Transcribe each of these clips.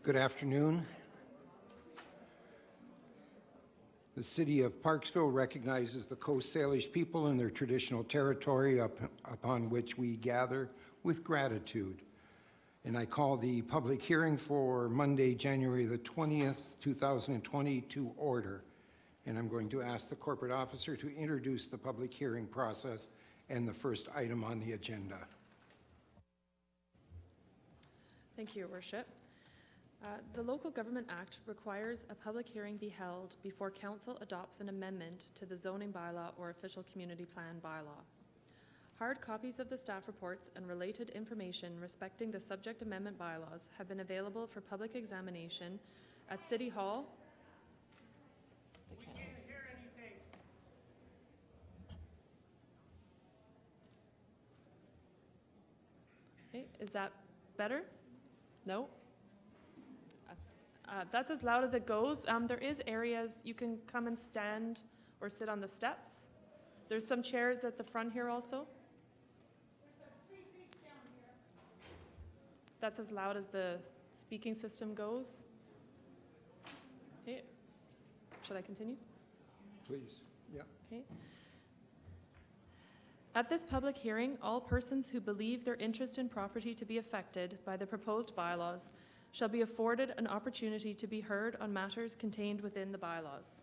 Good afternoon. The City of Parksville recognizes the Coast Salish people and their traditional territory upon which we gather with gratitude. And I call the public hearing for Monday, January the 20th, 2020 to order. And I'm going to ask the corporate officer to introduce the public hearing process and the first item on the agenda. Thank you, Your Worship. The Local Government Act requires a public hearing be held before Council adopts an amendment to the zoning bylaw or official community plan bylaw. Hard copies of the staff reports and related information respecting the subject amendment bylaws have been available for public examination at City Hall. We can't hear anything. Okay, is that better? No? That's as loud as it goes. There is areas you can come and stand or sit on the steps. There's some chairs at the front here also. There's 3 seats down here. That's as loud as the speaking system goes. Okay. Should I continue? Please. Yeah. Okay. At this public hearing, all persons who believe their interest in property to be affected by the proposed bylaws shall be afforded an opportunity to be heard on matters contained within the bylaws.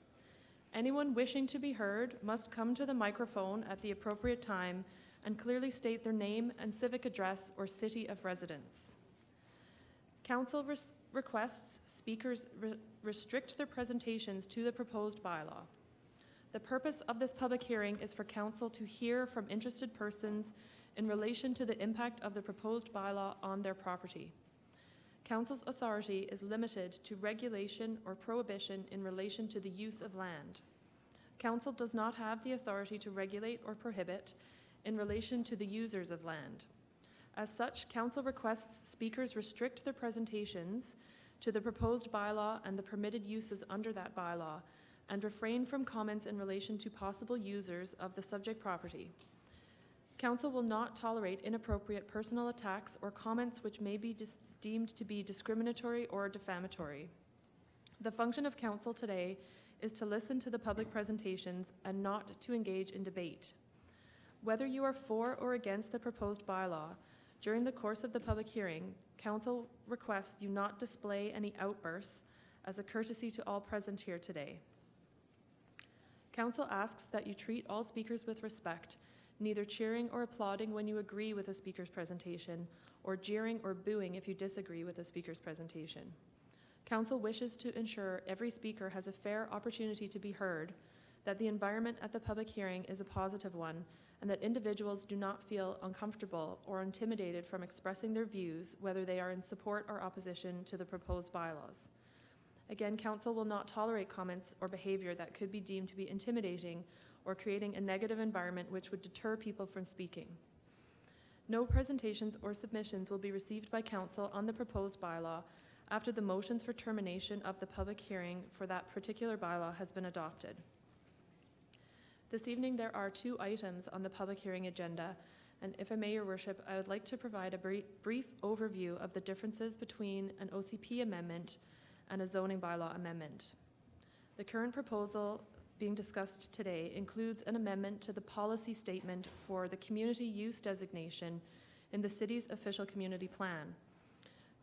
Anyone wishing to be heard must come to the microphone at the appropriate time and clearly state their name and civic address or city of residence. Council requests speakers restrict their presentations to the proposed bylaw. The purpose of this public hearing is for Council to hear from interested persons in relation to the impact of the proposed bylaw on their property. Council's authority is limited to regulation or prohibition in relation to the use of land. Council does not have the authority to regulate or prohibit in relation to the users of land. As such, Council requests speakers restrict their presentations to the proposed bylaw and the permitted uses under that bylaw, and refrain from comments in relation to possible users of the subject property. Council will not tolerate inappropriate personal attacks or comments which may be deemed to be discriminatory or defamatory. The function of Council today is to listen to the public presentations and not to engage in debate. Whether you are for or against the proposed bylaw, during the course of the public hearing, Council requests you not display any outbursts as a courtesy to all present here today. Council asks that you treat all speakers with respect, neither cheering or applauding when you agree with a speaker's presentation, or jeering or booing if you disagree with a speaker's presentation. Council wishes to ensure every speaker has a fair opportunity to be heard, that the environment at the public hearing is a positive one, and that individuals do not feel uncomfortable or intimidated from expressing their views, whether they are in support or opposition to the proposed bylaws. Again, Council will not tolerate comments or behavior that could be deemed to be intimidating or creating a negative environment which would deter people from speaking. No presentations or submissions will be received by Council on the proposed bylaw after the motions for termination of the public hearing for that particular bylaw has been adopted. This evening there are 2 items on the public hearing agenda, and if I may, Your Worship, I would like to provide a brief overview of the differences between an OCP amendment and a zoning bylaw amendment. The current proposal being discussed today includes an amendment to the policy statement for the community use designation in the city's official community plan,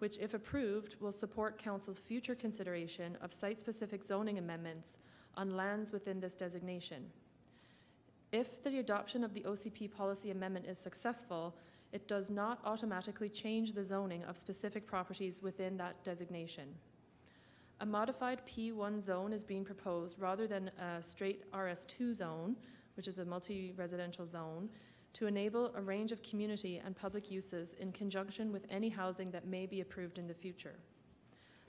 which, if approved, will support Council's future consideration of site-specific zoning amendments on lands within this designation. If the adoption of the OCP policy amendment is successful, it does not automatically change the zoning of specific properties within that designation. A modified P1 zone is being proposed rather than a straight RS2 zone, which is a multi-residential zone, to enable a range of community and public uses in conjunction with any housing that may be approved in the future.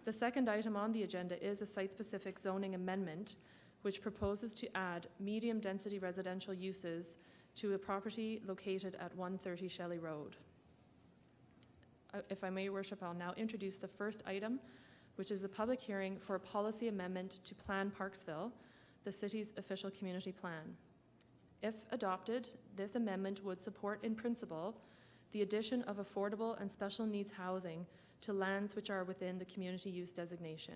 The second item on the agenda is a site-specific zoning amendment, which proposes to add medium-density residential uses to a property located at 130 Shelley Road. If I may, Your Worship, I'll now introduce the first item, which is the public hearing for a policy amendment to Plan Parksville, the city's official community plan. If adopted, this amendment would support in principle the addition of affordable and special needs housing to lands which are within the community use designation.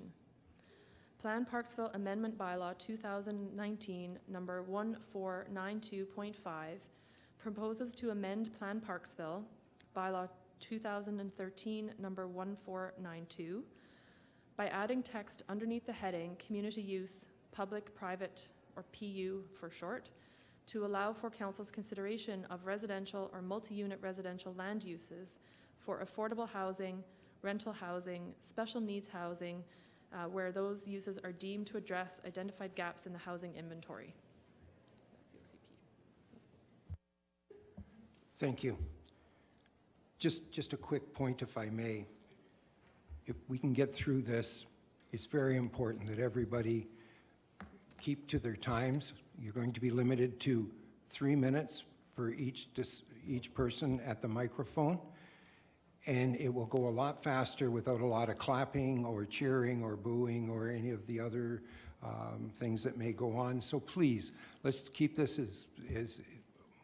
Plan Parksville Amendment Bylaw 2019, number 1492.5, proposes to amend Plan Parksville, Bylaw 2013, number 1492, by adding text underneath the heading Community Use, Public, Private, or PU for short, to allow for Council's consideration of residential or multi-unit residential land uses for affordable housing, rental housing, special needs housing, where those uses are deemed to address identified gaps in the housing inventory. That's the OCP. Thank you. Just a quick point, if I may. If we can get through this, it's very important that everybody keep to their times. You're going to be limited to 3 minutes for each person at the microphone, and it will go a lot faster without a lot of clapping or cheering or booing or any of the other things that may go on. So please, let's keep this as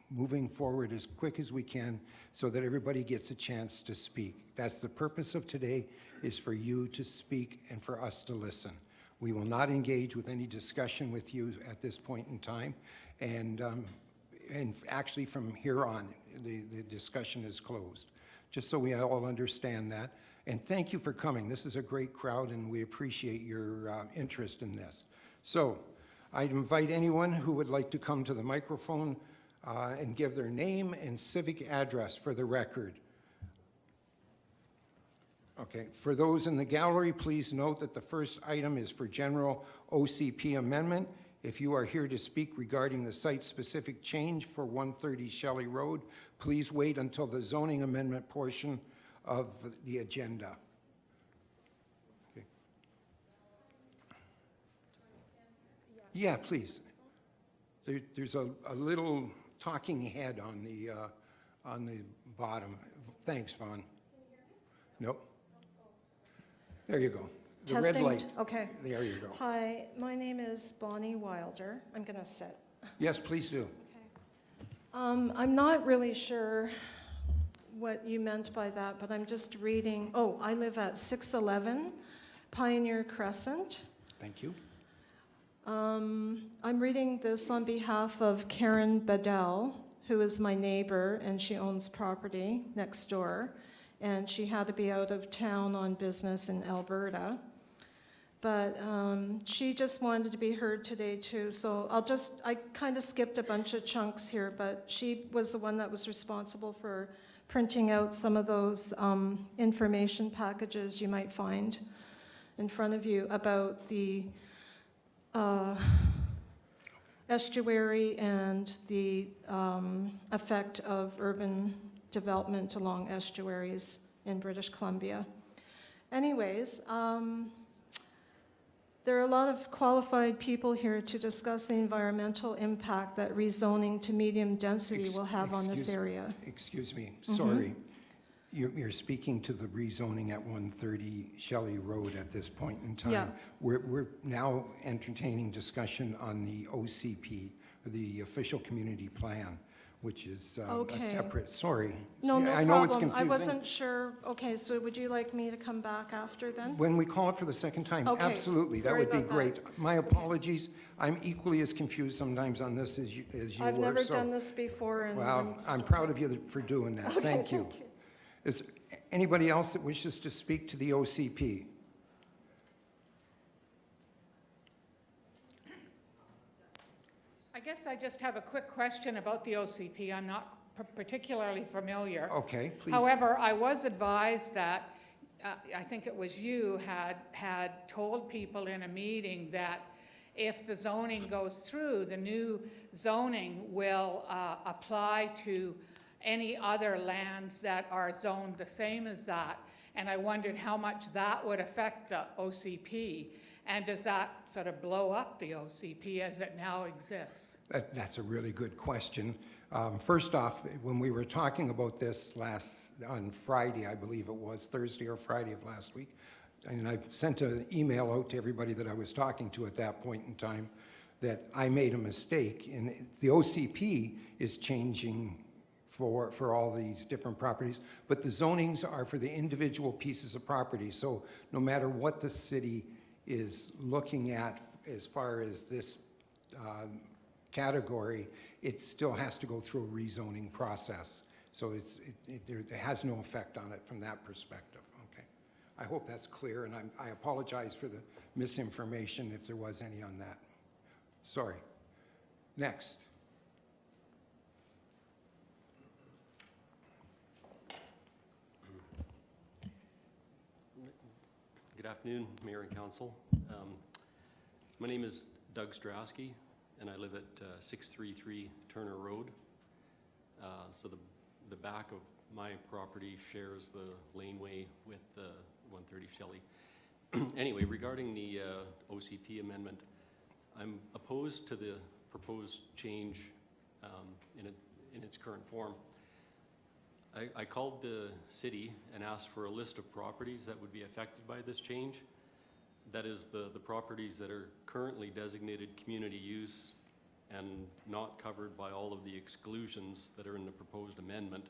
moving forward as quick as we can so that everybody gets a chance to speak. That's the purpose of today, is for you to speak and for us to listen. We will not engage with any discussion with you at this point in time, and actually from here on, the discussion is closed, just so we all understand that. And thank you for coming. This is a great crowd, and we appreciate your interest in this. So I'd invite anyone who would like to come to the microphone and give their name and civic address for the record. Okay, for those in the gallery, please note that the first item is for general OCP amendment. If you are here to speak regarding the site-specific change for 130 Shelley Road, please wait until the zoning amendment portion of the agenda. Okay. Yeah, please. There's a little talking head on the bottom. Thanks, Vaughn. Nope. There you go. The Testing. red light. Okay. There you go. Hi, my name is Bonnie Wilder. I'm going to sit. Yes, please do. Okay. I'm not really sure what you meant by that, but I'm just reading. Oh, I live at 611 Pioneer Crescent. Thank you. I'm reading this on behalf of Karen Bedell, who is my neighbor, and she owns property next door. And she had to be out of town on business in Alberta. But she just wanted to be heard today too, so I kind of skipped a bunch of chunks here, but she was the one that was responsible for printing out some of those information packages you might find in front of you about the estuary and the effect of urban development along estuaries in British Columbia. Anyways, there are a lot of qualified people here to discuss the environmental impact that rezoning to medium density will have on this area. Excuse me, sorry. You're speaking to the rezoning at 130 Shelley Road at this point in time. Yeah. We're now entertaining discussion on the OCP, the Official Community Plan, which is Okay. a separate, sorry. No I know it's problem. confusing. I wasn't sure. Okay, so would you like me to come back after then? When we call it for the second time, Okay, absolutely, that sorry would be about great. that. My apologies. I'm equally as confused sometimes on this as you I've were. never so- done this before. And Well, I'm proud of you for doing that. Okay, Thank you. Is anybody else that wishes to speak to the OCP? I guess I just have a quick question about the OCP. I'm not particularly familiar. Okay, please. However, I was advised that, I think it was you, had told people in a meeting that if the zoning goes through, the new zoning will apply to any other lands that are zoned the same as that. And I wondered how much that would affect the OCP. And does that sort of blow up the OCP as it now exists? That's a really good question. First off, when we were talking about this on Friday, I believe it was, Thursday or Friday of last week, and I sent an email out to everybody that I was talking to at that point in time that I made a mistake. And the OCP is changing for all these different properties, but the zonings are for the individual pieces of property. So no matter what the city is looking at as far as this category, it still has to go through a rezoning process. So it has no effect on it from that perspective. Okay, I hope that's clear, and I apologize for the misinformation if there was any on that. Sorry. Next. Good afternoon, Mayor and Council. My name is Doug Strauskey, and I live at 633 Turner Road. So the back of my property shares the laneway with 130 Shelley. Anyway, regarding the OCP amendment, I'm opposed to the proposed change in its current form. I called the city and asked for a list of properties that would be affected by this change. That is the properties that are currently designated community use and not covered by all of the exclusions that are in the proposed amendment.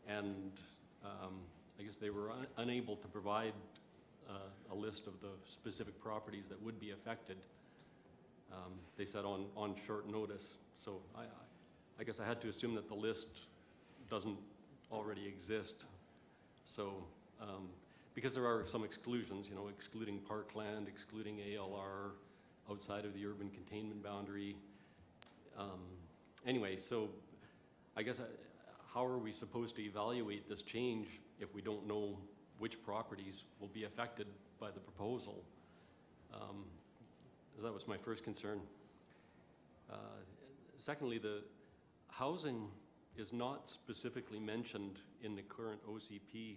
And I guess they were unable to provide a list of the specific properties that would be affected. They said on short notice. So I guess I had to assume that the list doesn't already exist. So, because there are some exclusions, you know, excluding parkland, excluding ALR, outside of the urban containment boundary. Anyway, so I guess how are we supposed to evaluate this change if we don't know which properties will be affected by the proposal? That was my first concern. Secondly, the housing is not specifically mentioned in the current OCP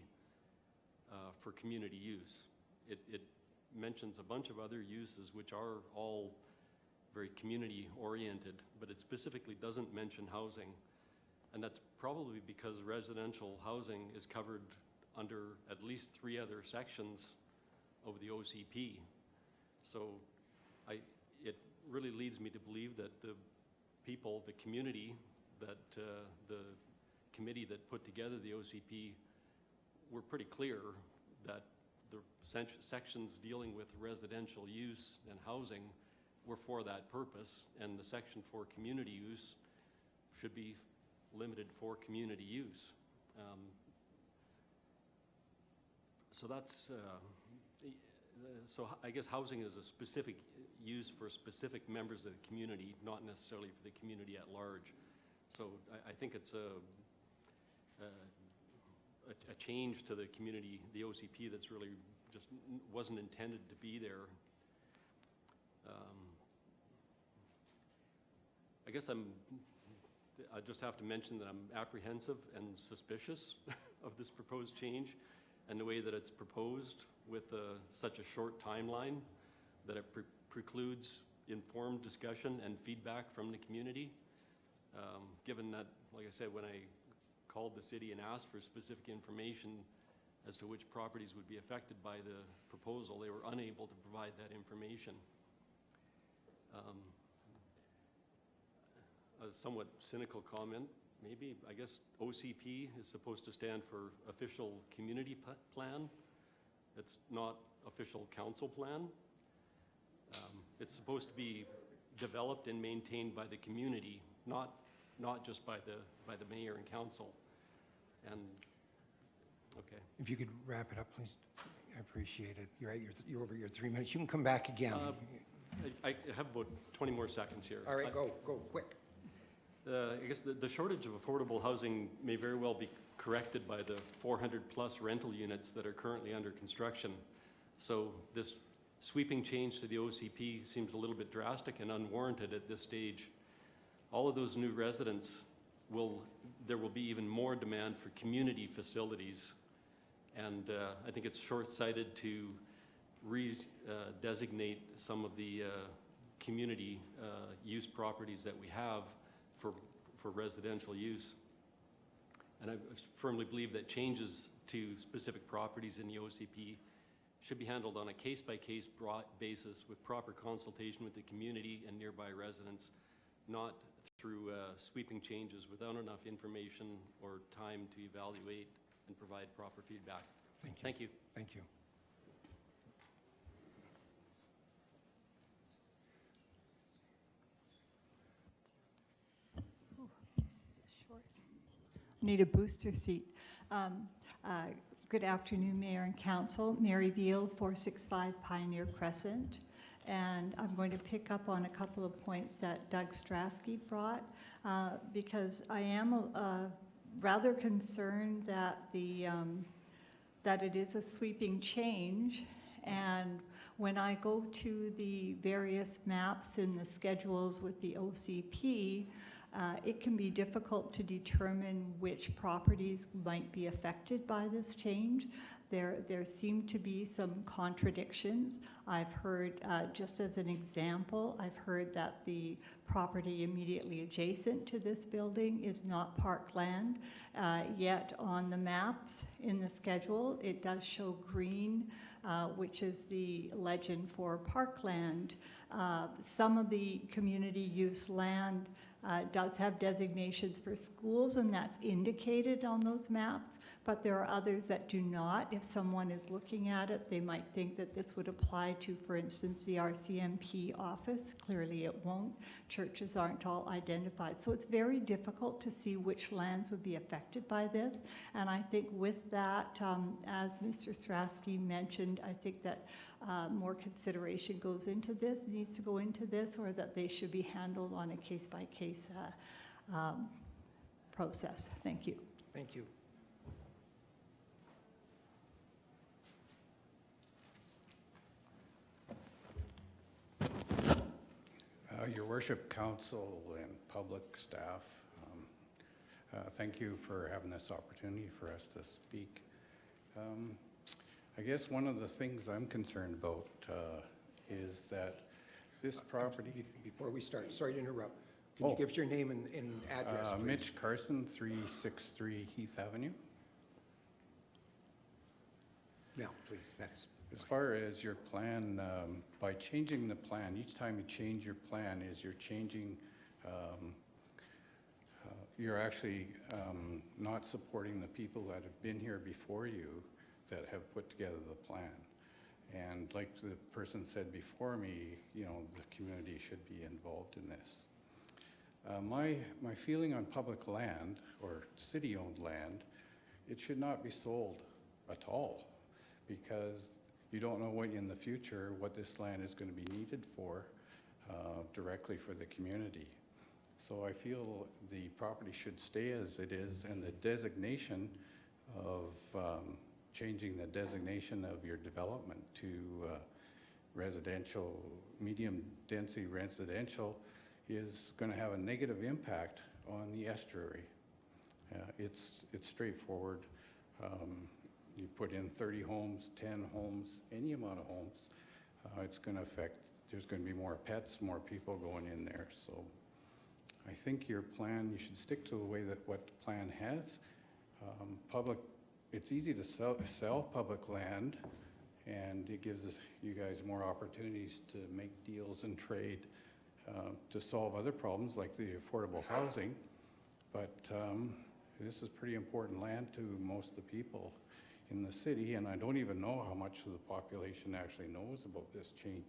for community use. It mentions a bunch of other uses which are all very community oriented, but it specifically doesn't mention housing. And that's probably because residential housing is covered under at least 3 other sections of the OCP. So it really leads me to believe that the people, the community, that the committee that put together the OCP were pretty clear that the sections dealing with residential use and housing were for that purpose, and the section for community use should be limited for community use. So that's, so I guess housing is a specific use for specific members of the community, not necessarily for the community at large. So I think it's a change to the community, the OCP, that's really just wasn't intended to be there. I guess I just have to mention that I'm apprehensive and suspicious of this proposed change and the way that it's proposed with such a short timeline, that it precludes informed discussion and feedback from the community. Given that, like I said, when I called the city and asked for specific information as to which properties would be affected by the proposal, they were unable to provide that information. A somewhat cynical comment, maybe, I guess OCP is supposed to stand for Official Community Plan. It's not Official Council Plan. It's supposed to be developed and maintained by the community, not just by the mayor and council. And okay. If you could wrap it up, please. I appreciate it. You're over your 3 minutes. You can come back again. I have about 20 more seconds here. All right, go quick. I guess the shortage of affordable housing may very well be corrected by the 400 plus rental units that are currently under construction. So this sweeping change to the OCP seems a little bit drastic and unwarranted at this stage. All of those new residents there will be even more demand for community facilities. And I think it's short-sighted to designate some of the community use properties that we have for residential use. And I firmly believe that changes to specific properties in the OCP should be handled on a case-by-case basis with proper consultation with the community and nearby residents, not through sweeping changes without enough information or time to evaluate and provide proper feedback. Thank you. Thank you. Thank you. Need a booster seat. Good afternoon, Mayor and Council. Mary Beal, 465 Pioneer Crescent. And I'm going to pick up on a couple of points that Doug Strauskey brought because I am rather concerned that that it is a sweeping change. And when I go to the various maps in the schedules with the OCP, it can be difficult to determine which properties might be affected by this change. There seem to be some contradictions. I've heard, just as an example, I've heard that the property immediately adjacent to this building is not parkland, yet on the maps in the schedule, it does show green, which is the legend for parkland. Some of the community use land does have designations for schools, and that's indicated on those maps, but there are others that do not. If someone is looking at it, they might think that this would apply to, for instance, the RCMP office. Clearly it won't. Churches aren't all identified. So it's very difficult to see which lands would be affected by this. And I think with that, as Mr. Strauskey mentioned, I think that more consideration needs to go into this, or that they should be handled on a case-by-case process. Thank you. Thank you. Your Worship, Council, and public staff, thank you for having this opportunity for us to speak. I guess one of the things I'm concerned about is that this property... Before we start, sorry to interrupt. Could you give us your name and address, please? Mitch Carson, 363 Heath Avenue. No, please. That's As far as your plan, by changing the plan, each time you change your plan, you're changing, you're actually not supporting the people that have been here before you that have put together the plan. And like the person said before me, you know, the community should be involved in this. My feeling on public land or city-owned land, it should not be sold at all, because you don't know what in the future what this land is going to be needed for directly for the community. So I feel the property should stay as it is, and the designation of changing the designation of your development to residential, medium density residential is going to have a negative impact on the estuary. It's straightforward. You put in 30 homes, 10 homes, any amount of homes, it's going to affect, there's going to be more pets, more people going in there. So I think your plan, you should stick to the way that what the plan has. It's easy to sell public land, and it gives you guys more opportunities to make deals and trade to solve other problems like the affordable housing. But this is pretty important land to most of the people in the city, and I don't even know how much of the population actually knows about this change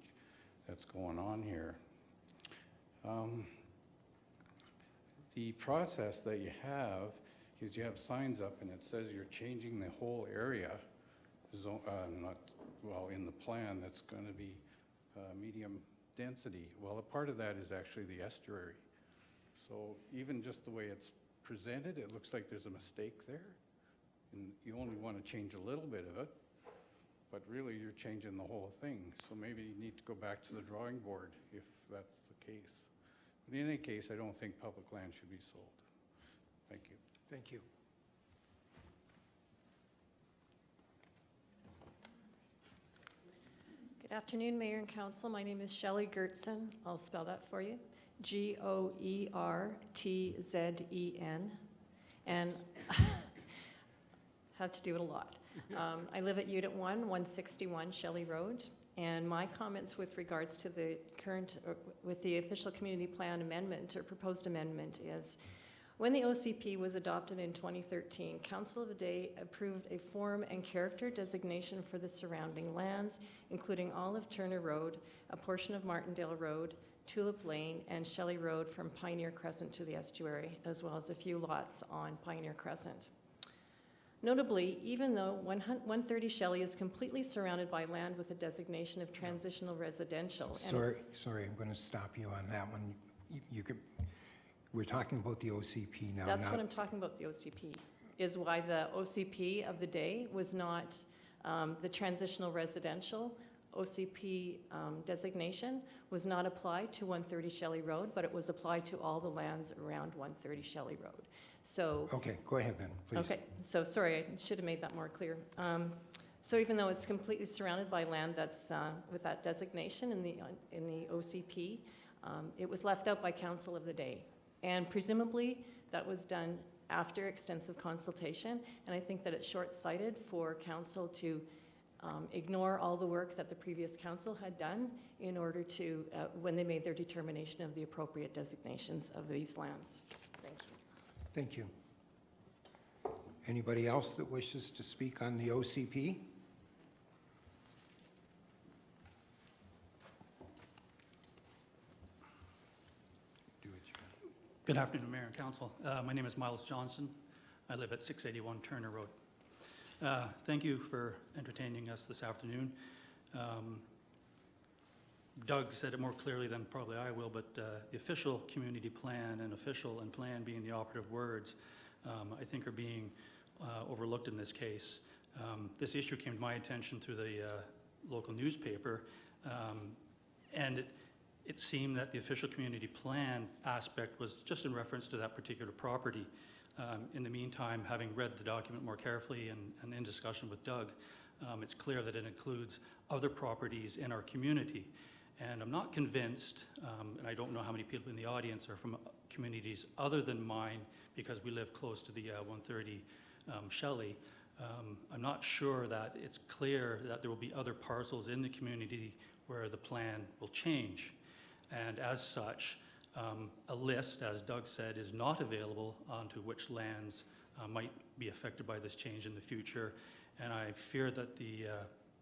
that's going on here. The process that you have is you have signs up and it says you're changing the whole area, in the plan that's going to be medium density. Well, a part of that is actually the estuary. So even just the way it's presented, it looks like there's a mistake there. And you only want to change a little bit of it, but really you're changing the whole thing. So maybe you need to go back to the drawing board if that's the case. But in any case, I don't think public land should be sold. Thank you. Thank you. Good afternoon, Mayor and Council. My name is Shelley Gerson. I'll spell that for you. G-O-E-R-T-Z-E-N. And have to do it a lot. I live at Unit 1, 161 Shelley Road. And my comments with regards to the current, with the official community plan amendment or proposed amendment is, when the OCP was adopted in 2013, Council of the Day approved a form and character designation for the surrounding lands, including all of Turner Road, a portion of Martindale Road, Tulip Lane, and Shelley Road from Pioneer Crescent to the estuary, as well as a few lots on Pioneer Crescent. Notably, even though 130 Shelley is completely surrounded by land with a designation of transitional residential. Sorry, I'm going to stop you on that one. You could, we're talking about the OCP now. That's what I'm talking about, the OCP, is why the OCP of the day was not the transitional residential OCP designation was not applied to 130 Shelley Road, but it was applied to all the lands around 130 Shelley Road. So, okay, go ahead then, please. okay, so sorry, I should have made that more clear. So even though it's completely surrounded by land that's with that designation in the OCP, it was left out by Council of the Day. And presumably that was done after extensive consultation, and I think that it's short-sighted for Council to ignore all the work that the previous council had done in order to, when they made their determination of the appropriate designations of these lands. Thank you. Thank you. Anybody else that wishes to speak on the OCP? Do what you got. Good afternoon, Mayor and Council. My name is Miles Johnson. I live at 681 Turner Road. Thank you for entertaining us this afternoon. Doug said it more clearly than probably I will, but the official community plan and official and plan being the operative words, I think are being overlooked in this case. This issue came to my attention through the local newspaper, and it seemed that the official community plan aspect was just in reference to that particular property. In the meantime, having read the document more carefully and in discussion with Doug, it's clear that it includes other properties in our community. And I'm not convinced, and I don't know how many people in the audience are from communities other than mine, because we live close to the 130 Shelley. I'm not sure that it's clear that there will be other parcels in the community where the plan will change. And as such, a list, as Doug said, is not available onto which lands might be affected by this change in the future. And I fear that the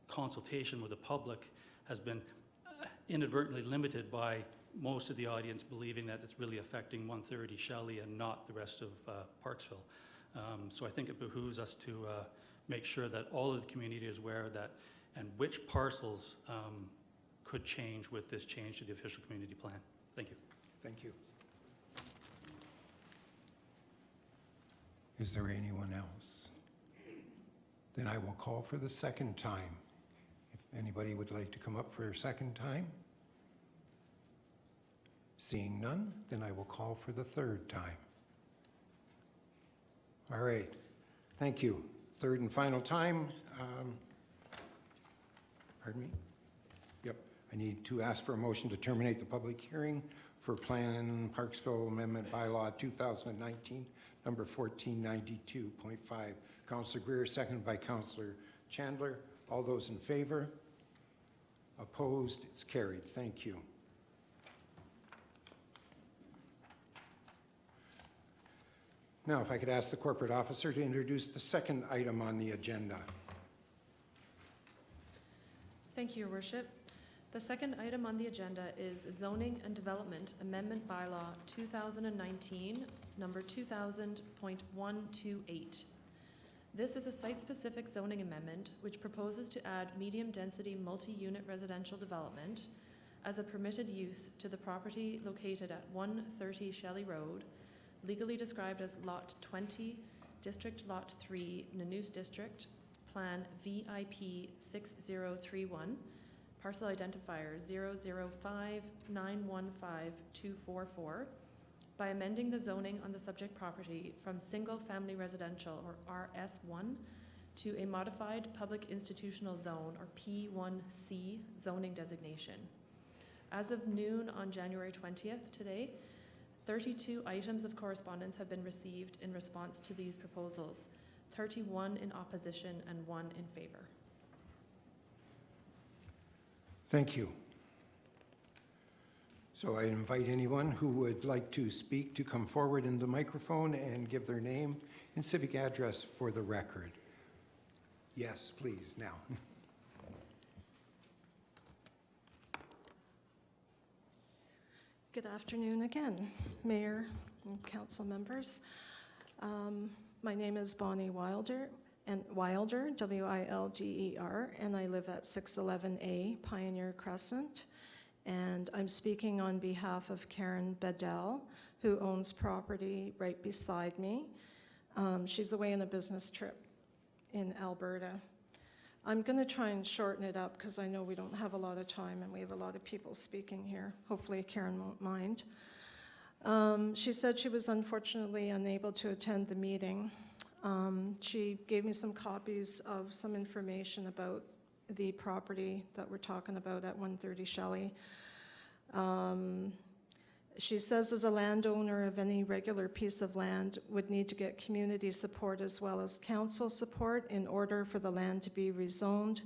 consultation with the public has been inadvertently limited by most of the audience believing that it's really affecting 130 Shelley and not the rest of Parksville. So I think it behooves us to make sure that all of the community is aware of that and which parcels could change with this change to the official community plan. Thank you. Thank you. Is there anyone else? Then I will call for the second time. If anybody would like to come up for a second time? Seeing none, then I will call for the third time. All right, thank you. Third and final time. Pardon me? Yep, I need to ask for a motion to terminate the public hearing for Plan Parksville Amendment Bylaw 2019, number 1492.5. Councillor Greer, seconded by Councillor Chandler. All those in favor? Opposed? It's carried. Thank you. Now, if I could ask the corporate officer to introduce the second item on the agenda. Thank you, Your Worship. The second item on the agenda is Zoning and Development Amendment Bylaw 2019, number 2000.128. This is a site-specific zoning amendment which proposes to add medium-density multi-unit residential development as a permitted use to the property located at 130 Shelley Road, legally described as Lot 20, District Lot 3, Nanoose District, Plan VIP 6031, parcel identifier 005915244, by amending the zoning on the subject property from single-family residential, or RS1, to a modified public institutional zone, or P1C, zoning designation. As of noon on January 20th, today, 32 items of correspondence have been received in response to these proposals, 31 in opposition and 1 in favor. Thank you. So I invite anyone who would like to speak to come forward in the microphone and give their name and civic address for the record. Yes, please, now. Good afternoon again, Mayor and council members. My name is Bonnie Wilder, W-I-L-D-E-R, and I live at 611A Pioneer Crescent. And I'm speaking on behalf of Karen Bedell, who owns property right beside me. She's away on a business trip in Alberta. I'm going to try and shorten it up because I know we don't have a lot of time and we have a lot of people speaking here. Hopefully Karen won't mind. She said she was unfortunately unable to attend the meeting. She gave me some copies of some information about the property that we're talking about at 130 Shelley. She says as a landowner of any regular piece of land would need to get community support as well as council support in order for the land to be rezoned.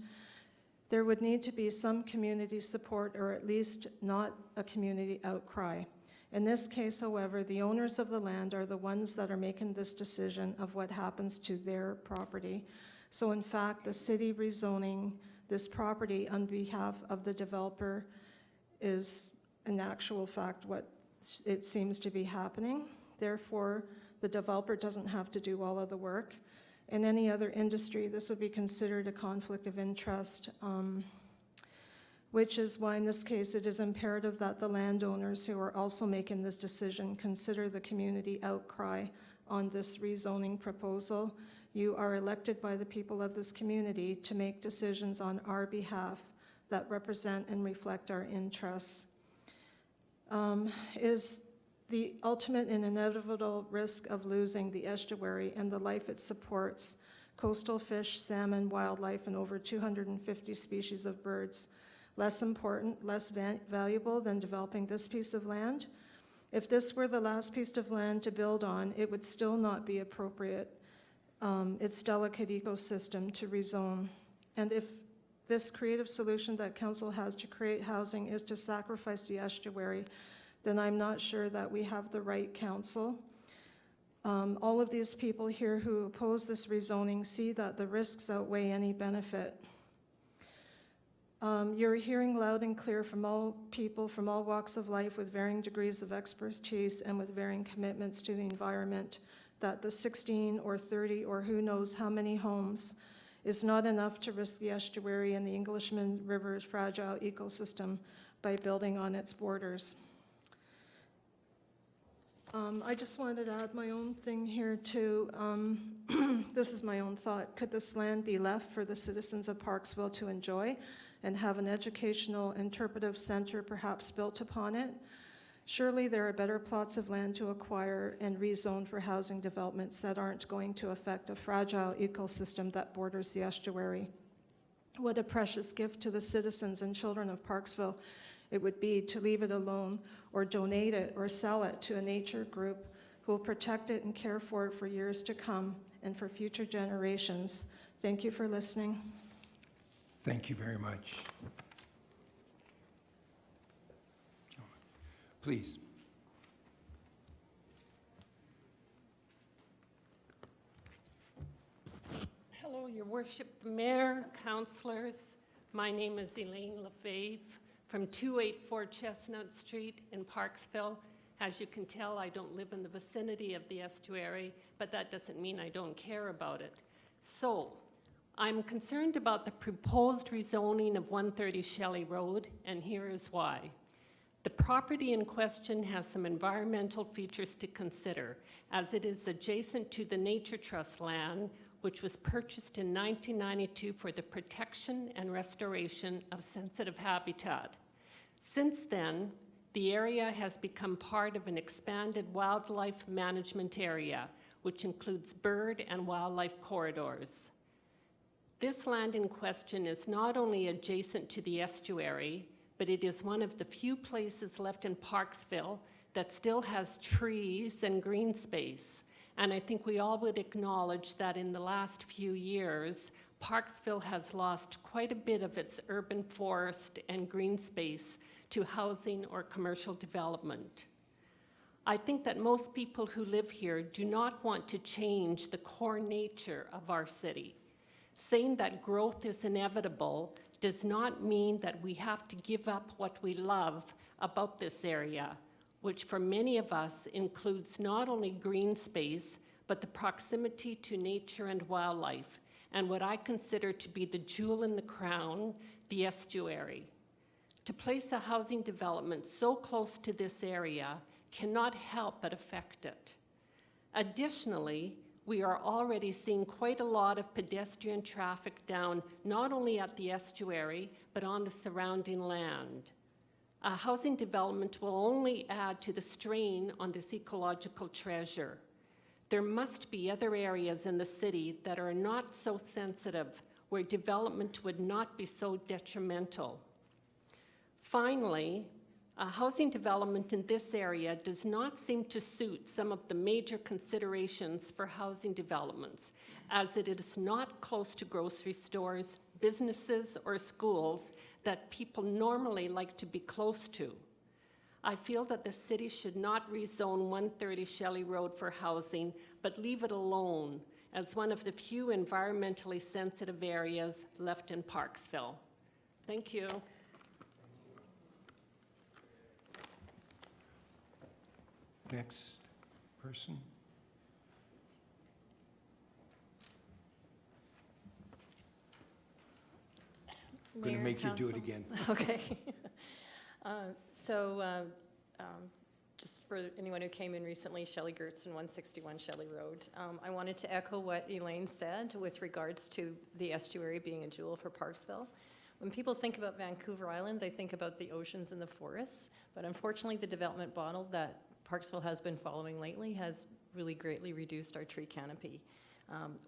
There would need to be some community support or at least not a community outcry. In this case, however, the owners of the land are the ones that are making this decision of what happens to their property. So in fact, the city rezoning this property on behalf of the developer is in actual fact what it seems to be happening. Therefore, the developer doesn't have to do all of the work. In any other industry, this would be considered a conflict of interest, which is why in this case it is imperative that the landowners who are also making this decision consider the community outcry on this rezoning proposal. You are elected by the people of this community to make decisions on our behalf that represent and reflect our interests. Is the ultimate and inevitable risk of losing the estuary and the life it supports, coastal fish, salmon, wildlife, and over 250 species of birds, less important, less valuable than developing this piece of land? If this were the last piece of land to build on, it would still not be appropriate, its delicate ecosystem to rezone. And if this creative solution that council has to create housing is to sacrifice the estuary, then I'm not sure that we have the right council. All of these people here who oppose this rezoning see that the risks outweigh any benefit. You're hearing loud and clear from all people from all walks of life with varying degrees of expertise and with varying commitments to the environment that the 16 or 30 or who knows how many homes is not enough to risk the estuary and the Englishman River's fragile ecosystem by building on its borders. I just wanted to add my own thing here too. This is my own thought. Could this land be left for the citizens of Parksville to enjoy and have an educational interpretive center perhaps built upon it? Surely there are better plots of land to acquire and rezone for housing developments that aren't going to affect a fragile ecosystem that borders the estuary. What a precious gift to the citizens and children of Parksville it would be to leave it alone or donate it or sell it to a nature group who will protect it and care for it for years to come and for future generations. Thank you for listening. Thank you very much. Please. Hello, Your Worship, Mayor, councillors. My name is Elena Fades from 284 Chestnut Street in Parksville. As you can tell, I don't live in the vicinity of the estuary, but that doesn't mean I don't care about it. So, I'm concerned about the proposed rezoning of 130 Shelley Road, and here is why. The property in question has some environmental features to consider, as it is adjacent to the Nature Trust land, which was purchased in 1992 for the protection and restoration of sensitive habitat. Since then, the area has become part of an expanded wildlife management area, which includes bird and wildlife corridors. This land in question is not only adjacent to the estuary, but it is one of the few places left in Parksville that still has trees and green space. And I think we all would acknowledge that in the last few years, Parksville has lost quite a bit of its urban forest and green space to housing or commercial development. I think that most people who live here do not want to change the core nature of our city. Saying that growth is inevitable does not mean that we have to give up what we love about this area, which for many of us includes not only green space, but the proximity to nature and wildlife, and what I consider to be the jewel in the crown, the estuary. To place a housing development so close to this area cannot help but affect it. Additionally, we are already seeing quite a lot of pedestrian traffic down not only at the estuary, but on the surrounding land. A housing development will only add to the strain on this ecological treasure. There must be other areas in the city that are not so sensitive, where development would not be so detrimental. Finally, a housing development in this area does not seem to suit some of the major considerations for housing developments, as it is not close to grocery stores, businesses, or schools that people normally like to be close to. I feel that the city should not rezone 130 Shelley Road for housing, but leave it alone as one of the few environmentally sensitive areas left in Parksville. Thank you. Next person. I'm going to Mayor, make you do it Council. again. Okay. Just for anyone who came in recently, Shelley Gerson, 161 Shelley Road. I wanted to echo what Elaine said with regards to the estuary being a jewel for Parksville. When people think about Vancouver Island, they think about the oceans and the forests, but unfortunately the development model that Parksville has been following lately has really greatly reduced our tree canopy.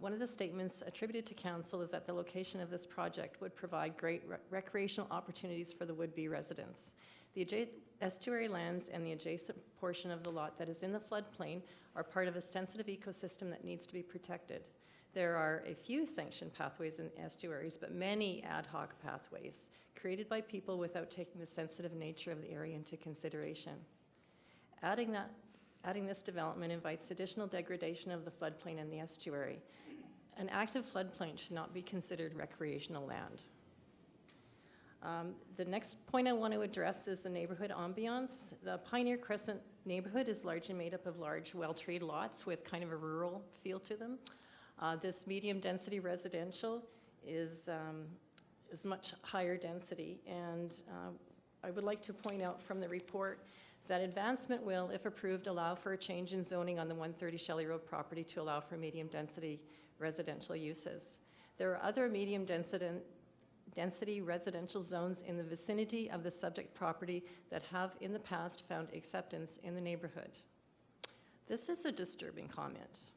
One of the statements attributed to council is that the location of this project would provide great recreational opportunities for the would-be residents. The estuary lands and the adjacent portion of the lot that is in the floodplain are part of a sensitive ecosystem that needs to be protected. There are a few sanctioned pathways in estuaries, but many ad hoc pathways created by people without taking the sensitive nature of the area into consideration. Adding this development invites additional degradation of the floodplain and the estuary. An active floodplain should not be considered recreational land. The next point I want to address is the neighborhood ambiance. The Pioneer Crescent neighborhood is largely made up of large, well-treed lots with kind of a rural feel to them. This medium-density residential is much higher density, and I would like to point out from the report that advancement will, if approved, allow for a change in zoning on the 130 Shelley Road property to allow for medium-density residential uses. There are other medium-density residential zones in the vicinity of the subject property that have in the past found acceptance in the neighborhood. This is a disturbing comment.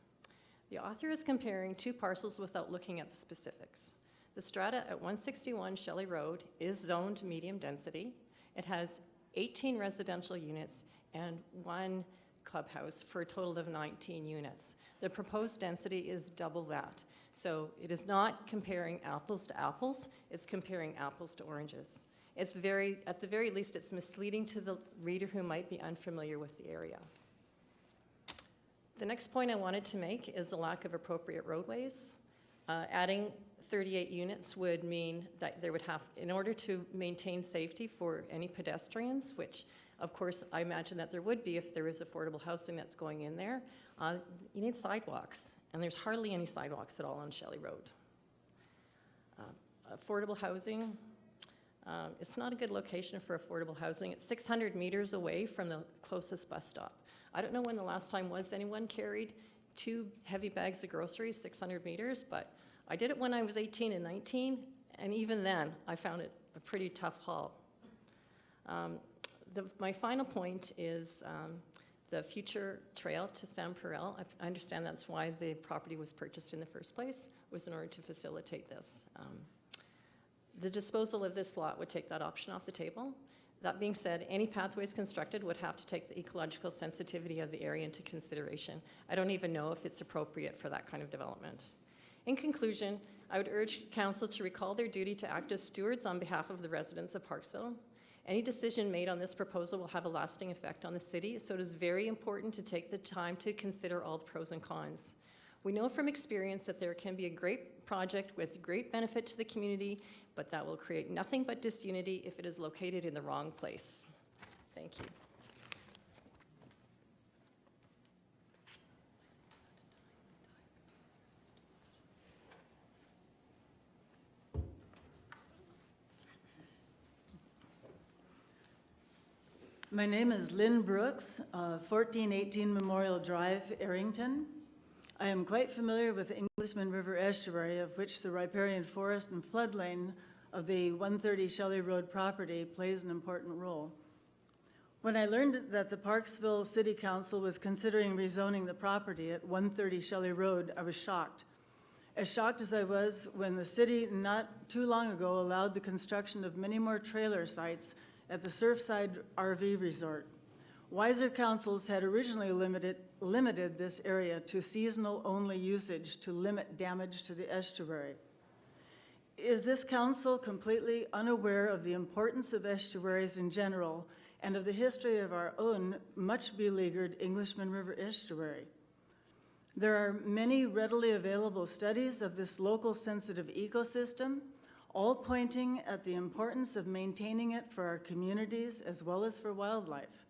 The author is comparing two parcels without looking at the specifics. The strata at 161 Shelley Road is zoned medium density. It has 18 residential units and 1 clubhouse for a total of 19 units. The proposed density is double that. So it is not comparing apples to apples, it's comparing apples to oranges. At the very least, it's misleading to the reader who might be unfamiliar with the area. The next point I wanted to make is the lack of appropriate roadways. Adding 38 units would mean that there would have, in order to maintain safety for any pedestrians, which of course I imagine that there would be if there is affordable housing that's going in there, you need sidewalks, and there's hardly any sidewalks at all on Shelley Road. Affordable housing, it's not a good location for affordable housing. It's 600 meters away from the closest bus stop. I don't know when the last time was anyone carried 2 heavy bags of groceries 600 meters, but I did it when I was 18 and 19, and even then, I found it a pretty tough haul. My final point is the future trail to Stamperel. I understand that's why the property was purchased in the first place, was in order to facilitate this. The disposal of this lot would take that option off the table. That being said, any pathways constructed would have to take the ecological sensitivity of the area into consideration. I don't even know if it's appropriate for that kind of development. In conclusion, I would urge council to recall their duty to act as stewards on behalf of the residents of Parksville. Any decision made on this proposal will have a lasting effect on the city, so it is very important to take the time to consider all the pros and cons. We know from experience that there can be a great project with great benefit to the community, but that will create nothing but disunity if it is located in the wrong place. Thank you. My name is Lynn Brooks, 1418 Memorial Drive, Arrington. I am quite familiar with the Englishman River estuary, of which the riparian forest and floodplain of the 130 Shelley Road property plays an important role. When I learned that the Parksville City Council was considering rezoning the property at 130 Shelley Road, I was shocked. As shocked as I was when the city not too long ago allowed the construction of many more trailer sites at the Surfside RV Resort. Wiser councils had originally limited this area to seasonal-only usage to limit damage to the estuary. Is this council completely unaware of the importance of estuaries in general and of the history of our own much beleaguered Englishman River estuary? There are many readily available studies of this local sensitive ecosystem, all pointing at the importance of maintaining it for our communities as well as for wildlife.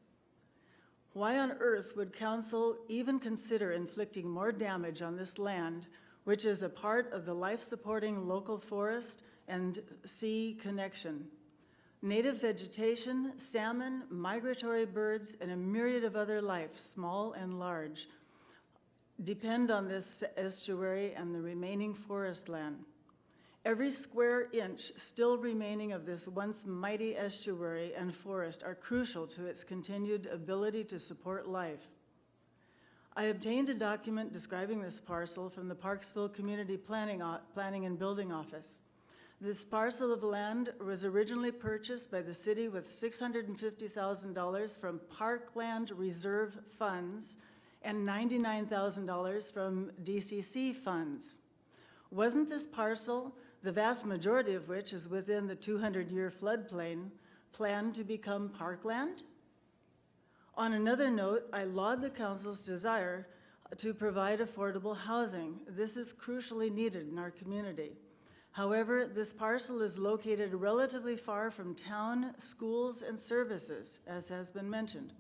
Why on earth would council even consider inflicting more damage on this land, which is a part of the life-supporting local forest and sea connection? Native vegetation, salmon, migratory birds, and a myriad of other life, small and large, depend on this estuary and the remaining forest land. Every square inch still remaining of this once mighty estuary and forest are crucial to its continued ability to support life. I obtained a document describing this parcel from the Parksville Community Planning and Building Office. This parcel of land was originally purchased by the city with $650,000 from Parkland Reserve funds and $99,000 from DCC funds. Wasn't this parcel, the vast majority of which is within the 200-year floodplain, planned to become parkland? On another note, I laud the council's desire to provide affordable housing. This is crucially needed in our community. However, this parcel is located relatively far from town, schools, and services, as has been mentioned.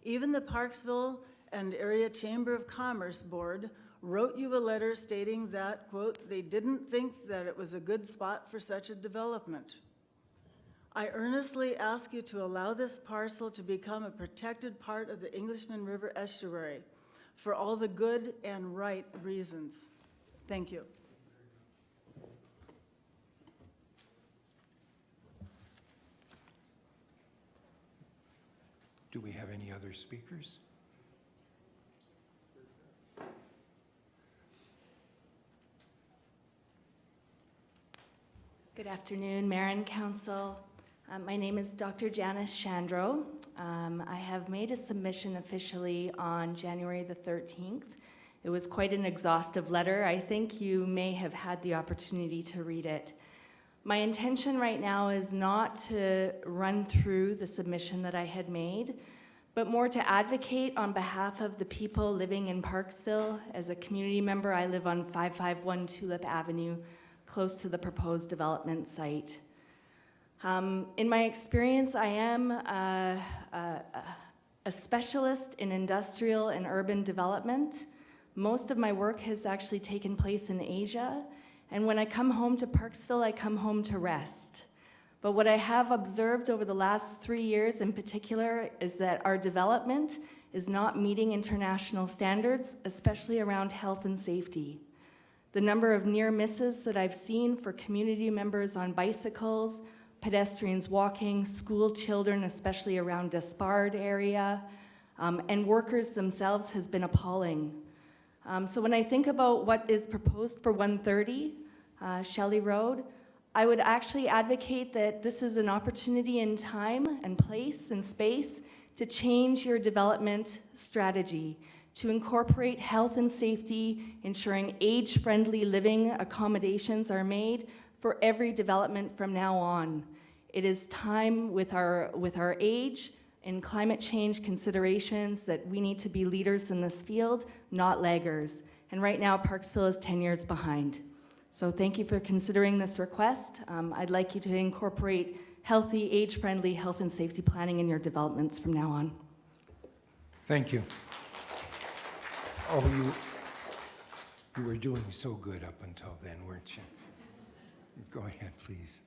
Even the Parksville and Area Chamber of Commerce Board wrote you a letter stating that, quote, they didn't think that it was a good spot for such a development. I earnestly ask you to allow this parcel to become a protected part of the Englishman River estuary for all the good and right reasons. Thank you. Do we have any other speakers? Good afternoon, Mayor and Council. My name is Dr. Janice Shandro. I have made a submission officially on January the 13th. It was quite an exhaustive letter. I think you may have had the opportunity to read it. My intention right now is not to run through the submission that I had made, but more to advocate on behalf of the people living in Parksville. As a community member, I live on 551 Tulip Avenue, close to the proposed development site. In my experience, I am a specialist in industrial and urban development. Most of my work has actually taken place in Asia, and when I come home to Parksville, I come home to rest. But what I have observed over the last 3 years in particular is that our development is not meeting international standards, especially around health and safety. The number of near misses that I've seen for community members on bicycles, pedestrians walking, school children, especially around Despard area, and workers themselves has been appalling. So when I think about what is proposed for 130 Shelley Road, I would actually advocate that this is an opportunity in time and place and space to change your development strategy, to incorporate health and safety, ensuring age-friendly living accommodations are made for every development from now on. It is time with our age and climate change considerations that we need to be leaders in this field, not laggers. And right now, Parksville is 10 years behind. So thank you for considering this request. I'd like you to incorporate healthy, age-friendly health and safety planning in your developments from now on. Thank you. Oh, you were doing so good up until then, weren't you? Go ahead, please.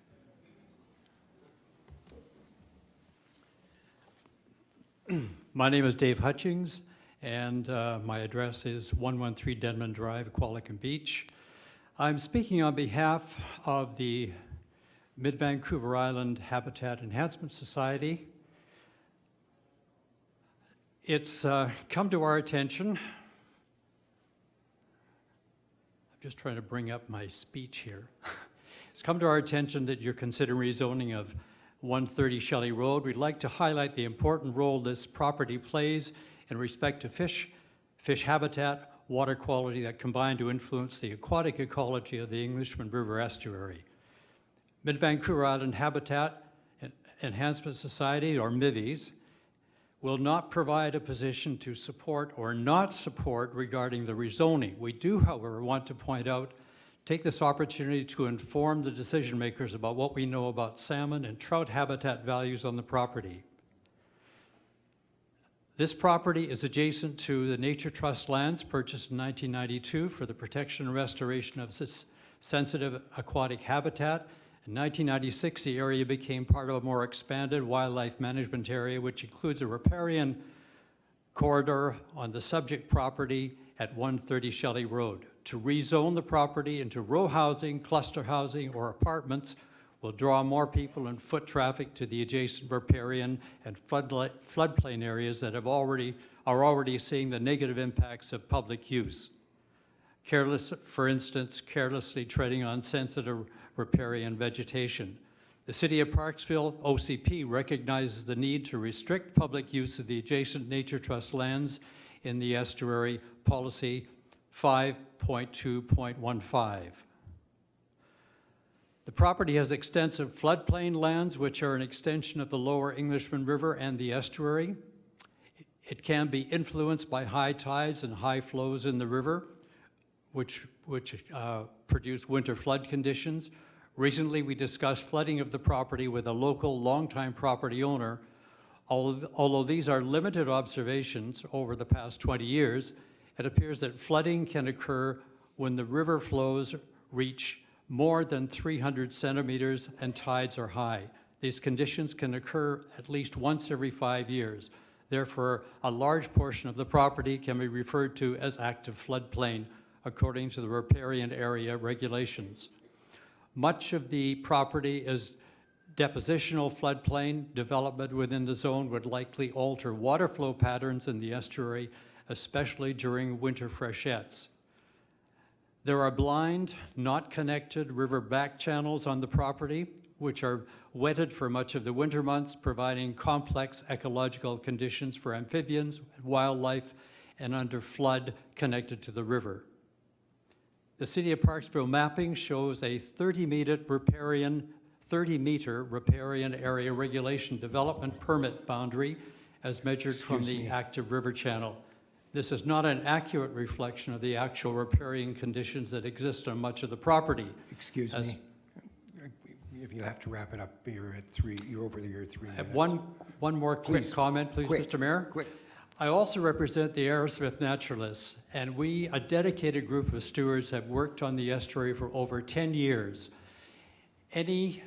My name is Dave Hutchens, and my address is 113 Denman Drive, Qualicum Beach. I'm speaking on behalf of the Mid-Vancouver Island Habitat Enhancement Society. It's come to our attention. I'm just trying to bring up my speech here. It's come to our attention that you're considering rezoning of 130 Shelley Road. We'd like to highlight the important role this property plays in respect to fish habitat, water quality that combine to influence the aquatic ecology of the Englishman River estuary. Mid-Vancouver Island Habitat Enhancement Society, or MIVES, will not provide a position to support or not support regarding the rezoning. We do, however, want to point out, take this opportunity to inform the decision makers about what we know about salmon and trout habitat values on the property. This property is adjacent to the Nature Trust lands purchased in 1992 for the protection and restoration of this sensitive aquatic habitat. In 1996, the area became part of a more expanded wildlife management area, which includes a riparian corridor on the subject property at 130 Shelley Road. To rezone the property into row housing, cluster housing, or apartments will draw more people and foot traffic to the adjacent riparian and floodplain areas that are already seeing the negative impacts of public use. For instance, carelessly treading on sensitive riparian vegetation. The City of Parksville, OCP, recognizes the need to restrict public use of the adjacent Nature Trust lands in the estuary, policy 5.2.15. The property has extensive floodplain lands, which are an extension of the lower Englishman River and the estuary. It can be influenced by high tides and high flows in the river, which produce winter flood conditions. Recently, we discussed flooding of the property with a local longtime property owner. Although these are limited observations over the past 20 years, it appears that flooding can occur when the river flows reach more than 300 centimeters and tides are high. These conditions can occur at least once every 5 years. Therefore, a large portion of the property can be referred to as active floodplain, according to the riparian area regulations. Much of the property is depositional floodplain. Development within the zone would likely alter water flow patterns in the estuary, especially during winter freshets. There are blind, not connected river back channels on the property, which are wetted for much of the winter months, providing complex ecological conditions for amphibians, wildlife, and under flood connected to the river. The City of Parksville mapping shows a 30-meter riparian area regulation development permit boundary as measured from the active river channel. This is not an accurate reflection of the actual riparian conditions that exist on much of the property. Excuse me. If you have to wrap it up, you're at 3. You're over your 3 minutes. One more quick comment, please, Mr. Mayor. Quick. I also represent the Aerosmith Naturalists, and we, a dedicated group of stewards, have worked on the estuary for over 10 years. Any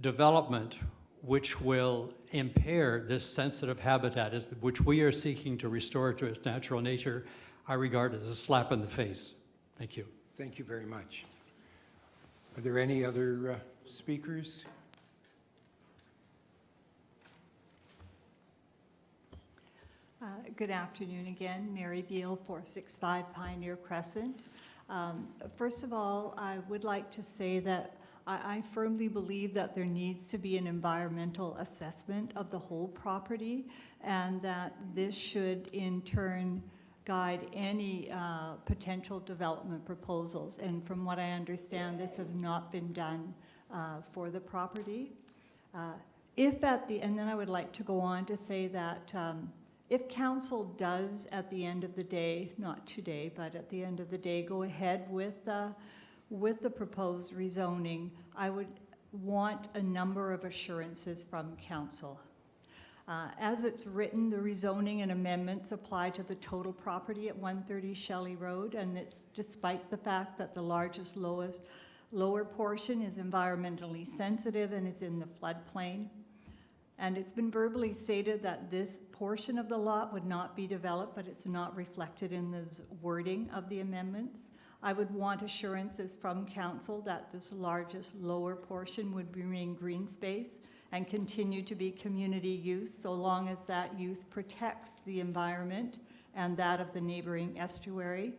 development which will impair this sensitive habitat, which we are seeking to restore to its natural nature, I regard as a slap in the face. Thank you. Thank you very much. Are there any other speakers? Good afternoon again. Mary Beal, 465 Pioneer Crescent. First of all, I would like to say that I firmly believe that there needs to be an environmental assessment of the whole property, and that this should in turn guide any potential development proposals. And from what I understand, this has not been done for the property. And then I would like to go on to say that if council does at the end of the day, not today, but at the end of the day, go ahead with the proposed rezoning, I would want a number of assurances from council. As it's written, the rezoning and amendments apply to the total property at 130 Shelley Road, and it's despite the fact that the largest, lower portion is environmentally sensitive and is in the floodplain. And it's been verbally stated that this portion of the lot would not be developed, but it's not reflected in the wording of the amendments. I would want assurances from council that this largest lower portion would remain green space and continue to be community use so long as that use protects the environment and that of the neighboring estuary.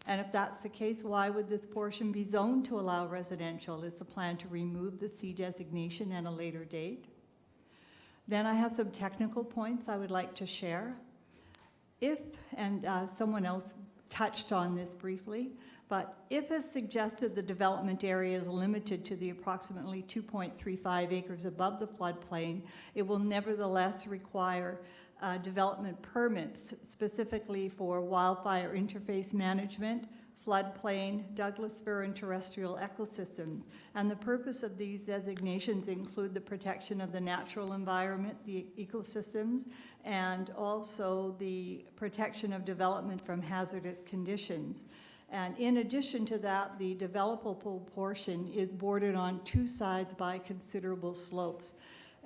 And if that's the case, why would this portion be zoned to allow residential? Is the plan to remove the C designation at a later date? Then I have some technical points I would like to share. Someone else touched on this briefly, but if as suggested the development area is limited to the approximately 2.35 acres above the floodplain, it will nevertheless require development permits specifically for wildfire interface management, floodplain, Douglas fir, and terrestrial ecosystems. And the purpose of these designations include the protection of the natural environment, the ecosystems, and also the protection of development from hazardous conditions. And in addition to that, the developable portion is bordered on two sides by considerable slopes.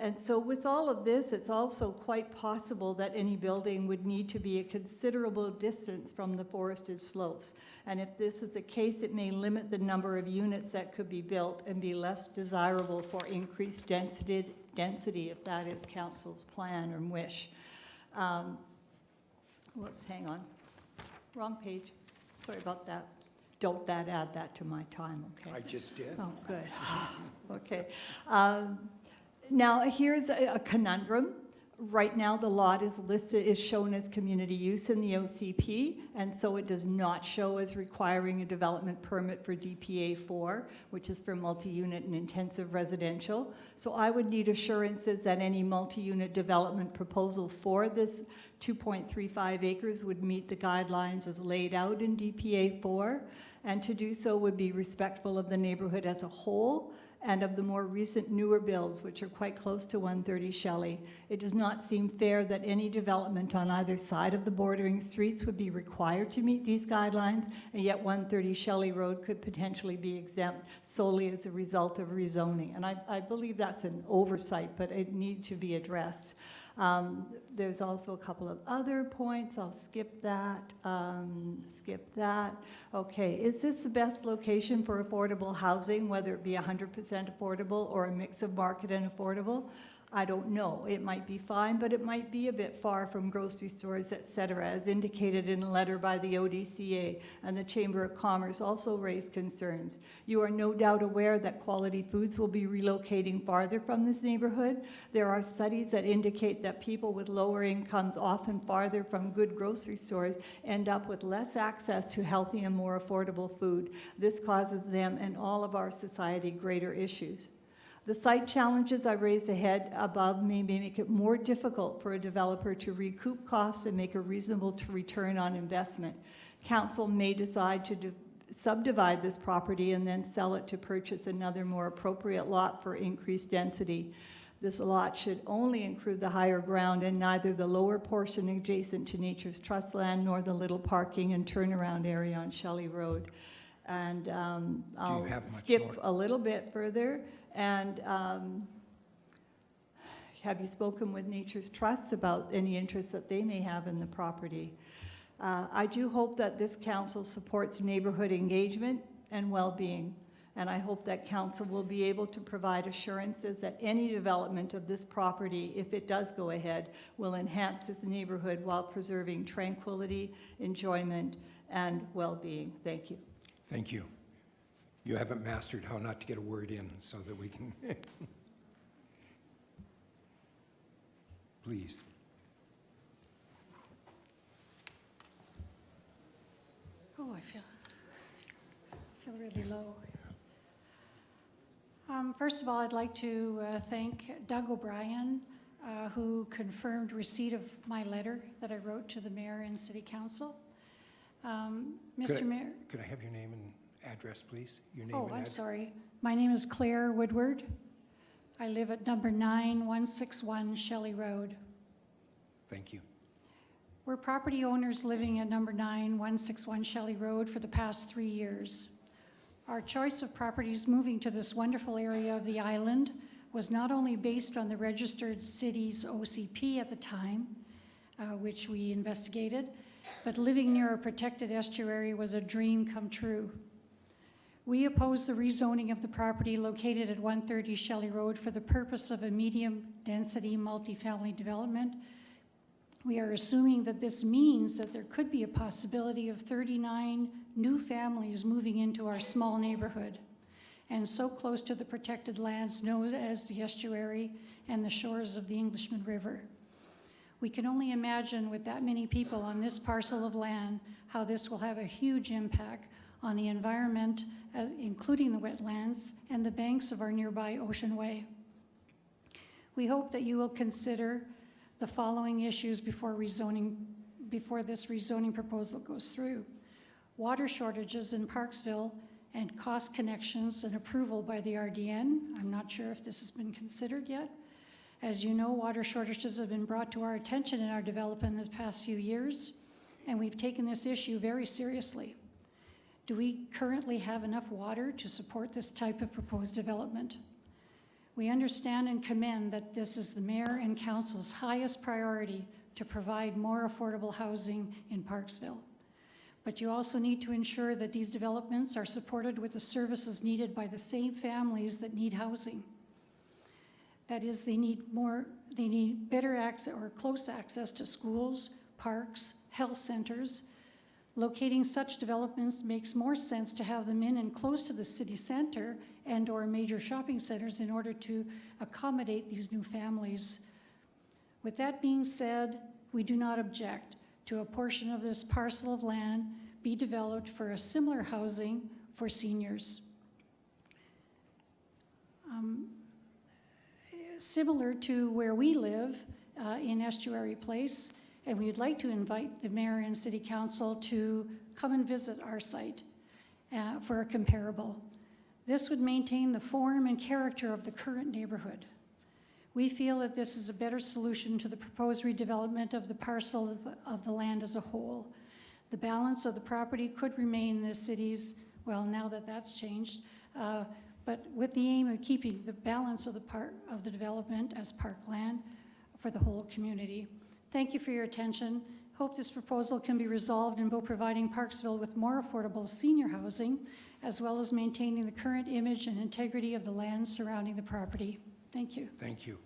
And so with all of this, it's also quite possible that any building would need to be a considerable distance from the forested slopes. And if this is the case, it may limit the number of units that could be built and be less desirable for increased density if that is council's plan or wish. Whoops, hang on. Wrong page. Sorry about that. Don't add that to my time, okay? I just did. Oh, good. Okay. Now, here's a conundrum. Right now, the lot is shown as community use in the OCP, and so it does not show as requiring a development permit for DPA 4, which is for multi-unit and intensive residential. So I would need assurances that any multi-unit development proposal for this 2.35 acres would meet the guidelines as laid out in DPA 4, and to do so would be respectful of the neighborhood as a whole and of the more recent newer builds, which are quite close to 130 Shelley. It does not seem fair that any development on either side of the bordering streets would be required to meet these guidelines, and yet 130 Shelley Road could potentially be exempt solely as a result of rezoning. And I believe that's an oversight, but it needs to be addressed. There's also a couple of other points. I'll skip that. Okay, is this the best location for affordable housing, whether it be 100% affordable or a mix of market and affordable? I don't know. It might be fine, but it might be a bit far from grocery stores, et cetera, as indicated in a letter by the ODCA, and the Chamber of Commerce also raised concerns. You are no doubt aware that Quality Foods will be relocating farther from this neighborhood. There are studies that indicate that people with lower incomes, often farther from good grocery stores, end up with less access to healthy and more affordable food. This causes them and all of our society greater issues. The site challenges I raised above may make it more difficult for a developer to recoup costs and make a reasonable return on investment. Council may decide to subdivide this property and then sell it to purchase another more appropriate lot for increased density. This lot should only include the higher ground and neither the lower portion adjacent to Nature's Trust land nor the little parking and turnaround area on Shelley Road. And I'll skip a little bit further. And have you spoken with Nature's Trust about any interest that they may have in the property? I do hope that this council supports neighborhood engagement and well-being, and I hope that council will be able to provide assurances that any development of this property, if it does go ahead, will enhance this neighborhood while preserving tranquility, enjoyment, and well-being. Thank you. Thank you. You haven't mastered how not to get a word in so that we can. Please. Oh, I feel really low. First of all, I'd like to thank Doug O'Brien, who confirmed receipt of my letter that I wrote to the mayor and city council. Mr. Mayor. Could I have your name and address, please? Your name Oh, and I'm address. sorry. My name is Claire Woodward. I live at number 9161 Shelley Road. Thank you. We're property owners living at number 9161 Shelley Road for the past 3 years. Our choice of properties moving to this wonderful area of the island was not only based on the registered city's OCP at the time, which we investigated, but living near a protected estuary was a dream come true. We oppose the rezoning of the property located at 130 Shelley Road for the purpose of a medium-density multifamily development. We are assuming that this means that there could be a possibility of 39 new families moving into our small neighborhood, and so close to the protected lands known as the estuary and the shores of the Englishman River. We can only imagine with that many people on this parcel of land how this will have a huge impact on the environment, including the wetlands and the banks of our nearby Ocean Way. We hope that you will consider the following issues before this rezoning proposal goes through. Water shortages in Parksville and cost connections and approval by the RDN. I'm not sure if this has been considered yet. As you know, water shortages have been brought to our attention in our development in the past few years, and we've taken this issue very seriously. Do we currently have enough water to support this type of proposed development? We understand and commend that this is the mayor and council's highest priority to provide more affordable housing in Parksville. But you also need to ensure that these developments are supported with the services needed by the same families that need housing. That is, they need better access or close access to schools, parks, health centers. Locating such developments makes more sense to have them in and close to the city center and or major shopping centers in order to accommodate these new families. With that being said, we do not object to a portion of this parcel of land be developed for a similar housing for seniors. Similar to where we live in Estuary Place, and we would like to invite the mayor and city council to come and visit our site for a comparable. This would maintain the form and character of the current neighborhood. We feel that this is a better solution to the proposed redevelopment of the parcel of the land as a whole. The balance of the property could remain in the city's, well, now that that's changed, but with the aim of keeping the balance of the development as parkland for the whole community. Thank you for your attention. Hope this proposal can be resolved in both providing Parksville with more affordable senior housing, as well as maintaining the current image and integrity of the land surrounding the property. Thank you. Thank you.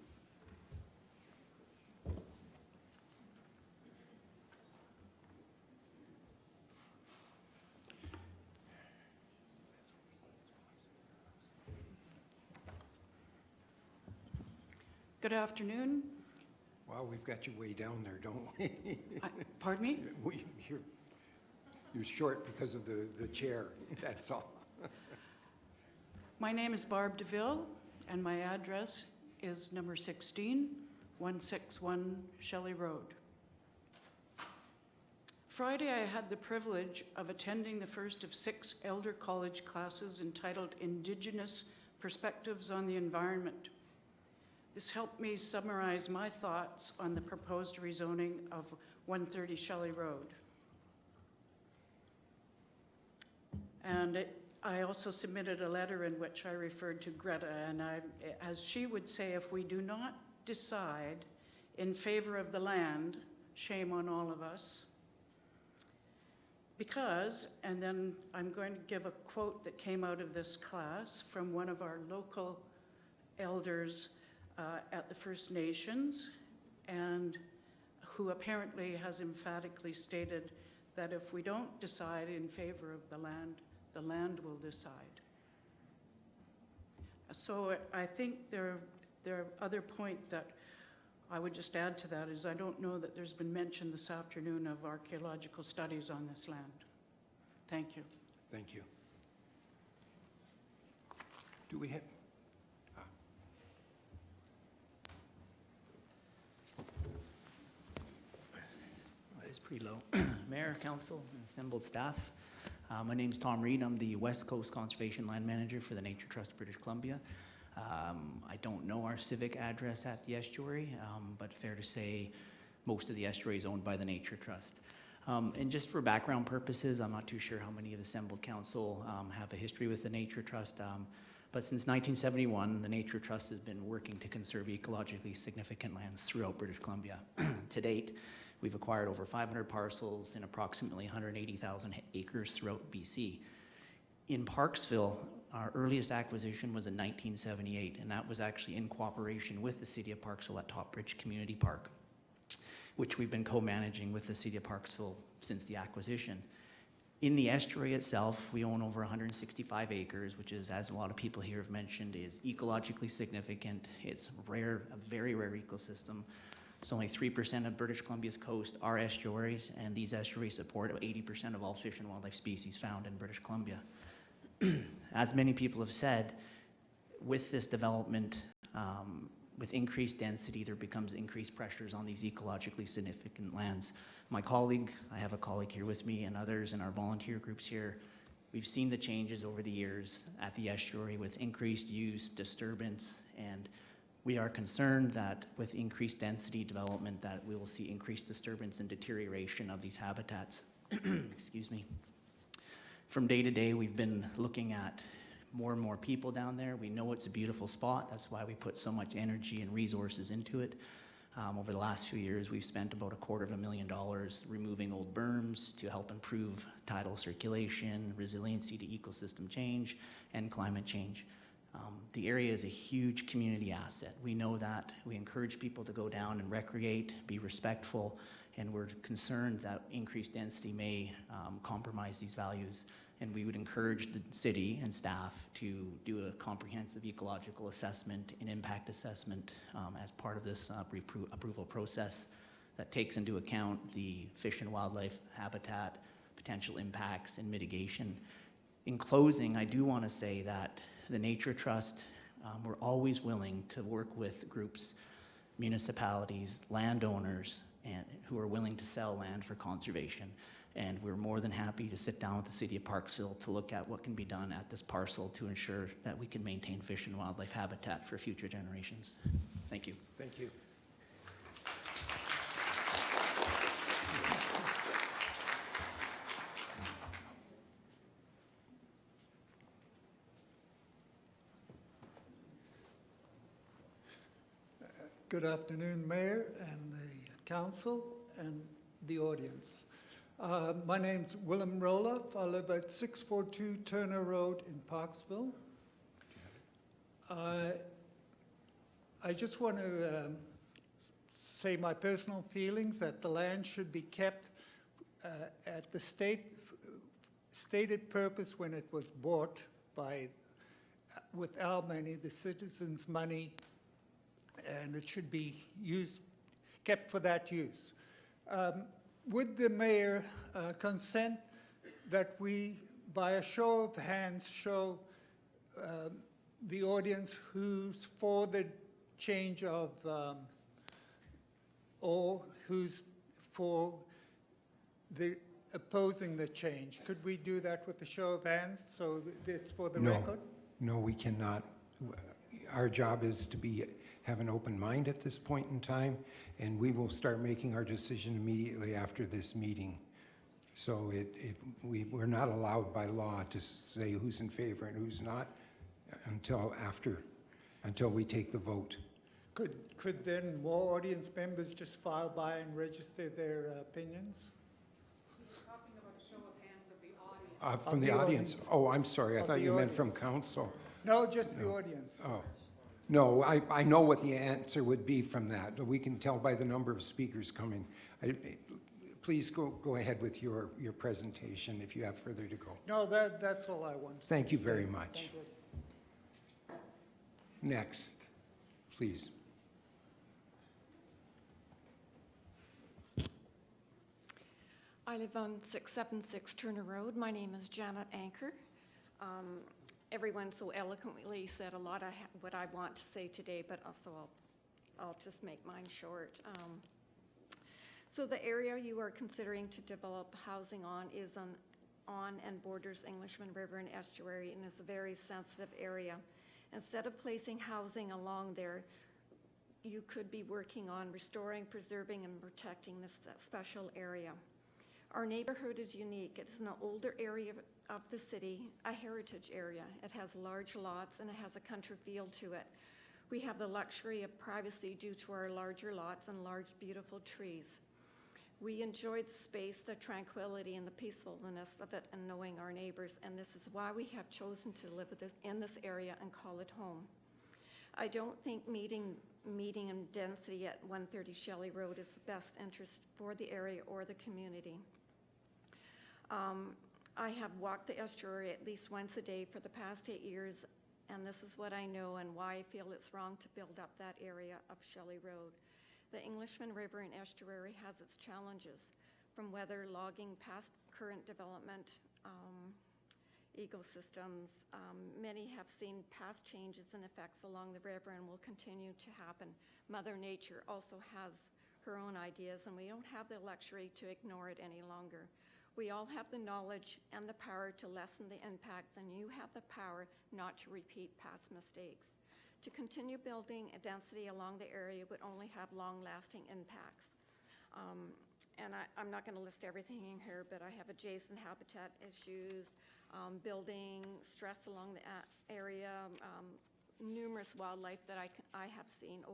Good afternoon. Well, we've got you way down there, don't we? Pardon me? You're short because of the chair, that's all. My name is Barb Deville, and my address is number 16, 161 Shelley Road. Friday, I had the privilege of attending the first of 6 Elder College classes entitled Indigenous Perspectives on the Environment. This helped me summarize my thoughts on the proposed rezoning of 130 Shelley Road. And I also submitted a letter in which I referred to Greta, and as she would say, if we do not decide in favor of the land, shame on all of us. Because, and then I'm going to give a quote that came out of this class from one of our local elders at the First Nations, and who apparently has emphatically stated that if we don't decide in favor of the land will decide. So I think there are other point that I would just add to that is I don't know that there's been mention this afternoon of archaeological studies on this land. Thank you. Thank you. Do we have? It's pretty low. Mayor, council, and assembled staff. My name's Tom Reed. I'm the West Coast Conservation Land Manager for the Nature Trust of British Columbia. I don't know our civic address at the estuary, but fair to say most of the estuary is owned by the Nature Trust. And just for background purposes, I'm not too sure how many of the assembled council have a history with the Nature Trust, but since 1971, the Nature Trust has been working to conserve ecologically significant lands throughout British Columbia. To date, we've acquired over 500 parcels in approximately 180,000 acres throughout BC. In Parksville, our earliest acquisition was in 1978, and that was actually in cooperation with the City of Parksville at Top Bridge Community Park, which we've been co-managing with the City of Parksville since the acquisition. In the estuary itself, we own over 165 acres, which is, as a lot of people here have mentioned, is ecologically significant. It's rare, a very rare ecosystem. So only 3% of British Columbia's coast are estuaries, and these estuaries support about 80% of all fish and wildlife species found in British Columbia. As many people have said, with this development, with increased density, there becomes increased pressures on these ecologically significant lands. My colleague, I have a colleague here with me, and others in our volunteer groups here, we've seen the changes over the years at the estuary with increased use, disturbance, and we are concerned that with increased density development that we will see increased disturbance and deterioration of these habitats. Excuse me. From day to day, we've been looking at more and more people down there. We know it's a beautiful spot. That's why we put so much energy and resources into it. Over the last few years, we've spent about $250,000 removing old berms to help improve tidal circulation, resiliency to ecosystem change, and climate change. The area is a huge community asset. We know that. We encourage people to go down and recreate, be respectful, and we're concerned that increased density may compromise these values. And we would encourage the city and staff to do a comprehensive ecological assessment and impact assessment as part of this approval process that takes into account the fish and wildlife habitat, potential impacts, and mitigation. In closing, I do want to say that the Nature Trust, we're always willing to work with groups, municipalities, landowners, and who are willing to sell land for conservation. And we're more than happy to sit down with the City of Parksville to look at what can be done at this parcel to ensure that we can maintain fish and wildlife habitat for future generations. Thank you. Thank you. Good afternoon, Mayor and the Council and the audience. My name's Willem Rolla. I live at 642 Turner Road in Parksville. I just want to say my personal feelings that the land should be kept at the stated purpose when it was bought by, with our money, the citizens' money, and it should be kept for that use. Would the mayor consent that we, by a show of hands, show the audience who's for the change of, or who's for the opposing the change? Could we do that with a show of hands so it's for the record? No, we cannot. Our job is to have an open mind at this point in time, and we will start making our decision immediately after this meeting. So we're not allowed by law to say who's in favor and who's not until we take the vote. Could then more audience members just file by and register their opinions? He's talking about a show of hands of the audience. From the audience? Oh, I'm sorry. I thought you meant from council. No, just the audience. Oh. No, I know what the answer would be from that. We can tell by the number of speakers coming. Please go ahead with your presentation if you have further to go. No, that's all I want. Thank you very much. Next, please. I live on 676 Turner Road. My name is Janet Anker. Everyone so eloquently said a lot of what I want to say today, but also I'll just make mine short. So the area you are considering to develop housing on is on and borders Englishman River and Estuary, and is a very sensitive area. Instead of placing housing along there, you could be working on restoring, preserving, and protecting this special area. Our neighborhood is unique. It is an older area of the city, a heritage area. It has large lots and it has a country feel to it. We have the luxury of privacy due to our larger lots and large, beautiful trees. We enjoy the space, the tranquility, and the peacefulness of it, and knowing our neighbors, and this is why we have chosen to live in this area and call it home. I don't think meeting in density at 130 Shelley Road is the best interest for the area or the community. I have walked the estuary at least once a day for the past 8 years, and this is what I know and why I feel it's wrong to build up that area of Shelley Road. The Englishman River and estuary has its challenges, from weather, logging, past current development, ecosystems. Many have seen past changes and effects along the river and will continue to happen. Mother Nature also has her own ideas, and we don't have the luxury to ignore it any longer. We all have the knowledge and the power to lessen the impacts, and you have the power not to repeat past mistakes. To continue building a density along the area would only have long-lasting impacts. I'm not going to list everything in here, but I have adjacent habitat issues, building stress along the area, numerous wildlife that I have seen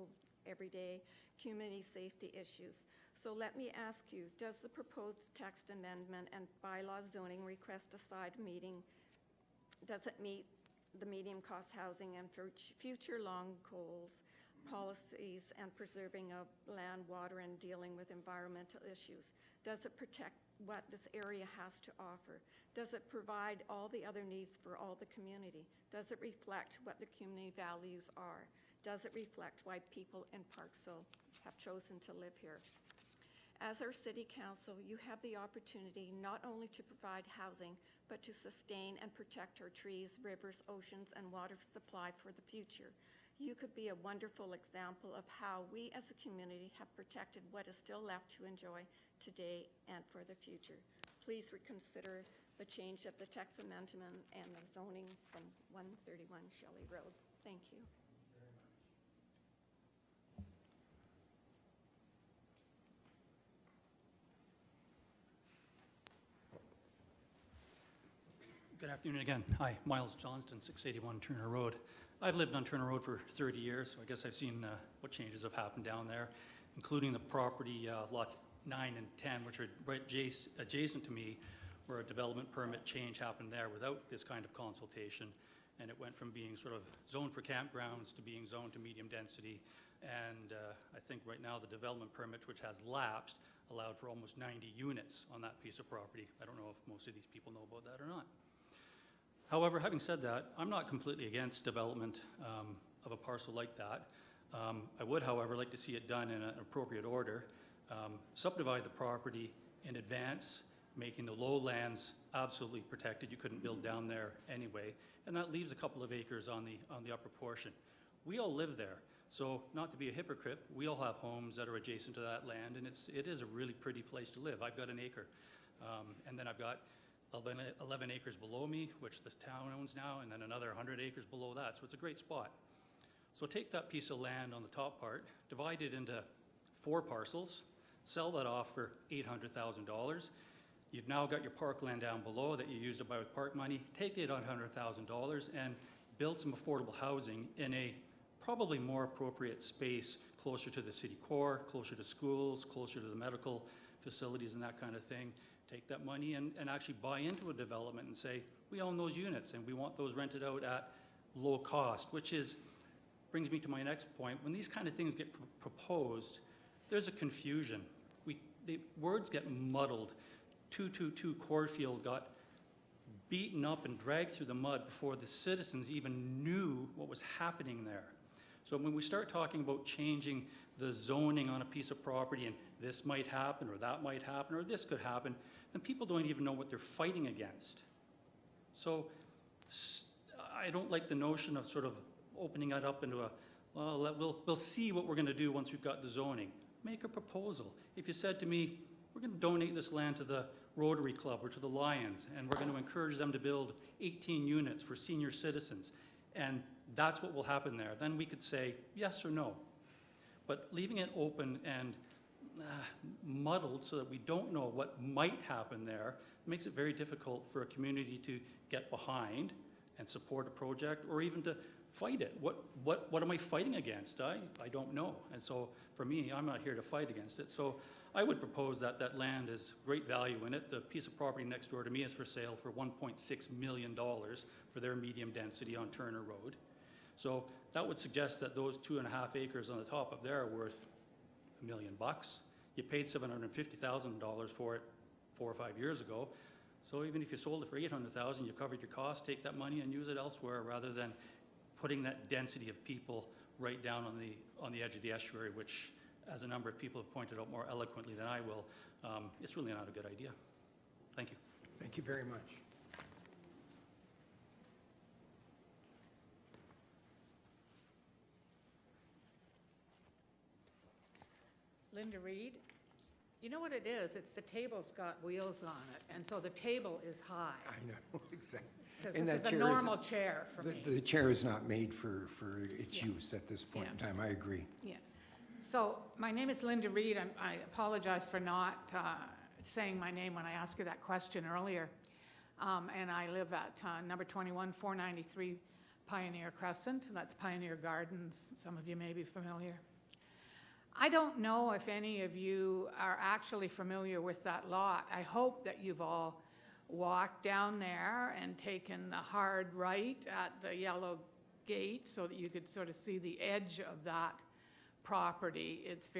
every day, community safety issues. So let me ask you, does the proposed text amendment and bylaw zoning request a side meeting, does it meet the medium cost housing and future long goals, policies, and preserving of land, water, and dealing with environmental issues? Does it protect what this area has to offer? Does it provide all the other needs for all the community? Does it reflect what the community values are? Does it reflect why people in Parksville have chosen to live here? As our city council, you have the opportunity not only to provide housing, but to sustain and protect our trees, rivers, oceans, and water supply for the future. You could be a wonderful example of how we as a community have protected what is still left to enjoy today and for the future. Please reconsider the change of the text amendment and the zoning from 131 Shelley Road. Thank you. Good afternoon again. Hi, Miles Johnston, 681 Turner Road. I've lived on Turner Road for 30 years, so I guess I've seen what changes have happened down there, including the property lots 9 and 10, which are right adjacent to me, where a development permit change happened there without this kind of consultation. And it went from being sort of zoned for campgrounds to being zoned to medium density. And I think right now the development permit, which has lapsed, allowed for almost 90 units on that piece of property. I don't know if most of these people know about that or not. However, having said that, I'm not completely against development of a parcel like that. I would, however, like to see it done in an appropriate order. Subdivide the property in advance, making the lowlands absolutely protected. You couldn't build down there anyway. And that leaves a couple of acres on the upper portion. We all live there. So not to be a hypocrite, we all have homes that are adjacent to that land, and it is a really pretty place to live. I've got an acre. And then I've got 11 acres below me, which the town owns now, and then another 100 acres below that. So it's a great spot. So take that piece of land on the top part, divide it into 4 parcels, sell that off for $800,000. You've now got your parkland down below that you used to buy with park money. Take the $800,000 and build some affordable housing in a probably more appropriate space closer to the city core, closer to schools, closer to the medical facilities and that kind of thing. Take that money and actually buy into a development and say, we own those units and we want those rented out at low cost, which brings me to my next point. When these kind of things get proposed, there's a confusion. The words get muddled. 222 Corfield got beaten up and dragged through the mud before the citizens even knew what was happening there. So when we start talking about changing the zoning on a piece of property and this might happen or that might happen or this could happen, then people don't even know what they're fighting against. So I don't like the notion of sort of opening it up into a, well, we'll see what we're going to do once we've got the zoning. Make a proposal. If you said to me, we're going to donate this land to the Rotary Club or to the Lions, and we're going to encourage them to build 18 units for senior citizens, and that's what will happen there, then we could say yes or no. But leaving it open and muddled so that we don't know what might happen there makes it very difficult for a community to get behind and support a project, or even to fight it. What am I fighting against? I don't know. And so for me, I'm not here to fight against it. So I would propose that that land is great value in it. The piece of property next door to me is for sale for $1.6 million for their medium density on Turner Road. So that would suggest that those 2.5 acres on the top up there are worth $1 million. You paid $750,000 for it 4 or 5 years ago. So even if you sold it for $800,000, you covered your costs, take that money and use it elsewhere, rather than putting that density of people right down on the edge of the estuary, which, as a number of people have pointed out more eloquently than I will, it's really not a good idea. Thank you. Thank you very much. Linda Reed. You know what it is? It's the table's got wheels on it, and so the table is high. I know, exactly. Because this is a normal chair for me. The chair is not made for its use at this point in time. I agree. Yeah. So my name is Linda Reed. I apologize for not saying my name when I asked you that question earlier. And I live at number 21, 493 Pioneer Crescent. That's Pioneer Gardens. Some of you may be familiar. I don't know if any of you are actually familiar with that lot. I hope that you've all walked down there and taken the hard right at the yellow gate so that you could sort of see the edge of that property. It's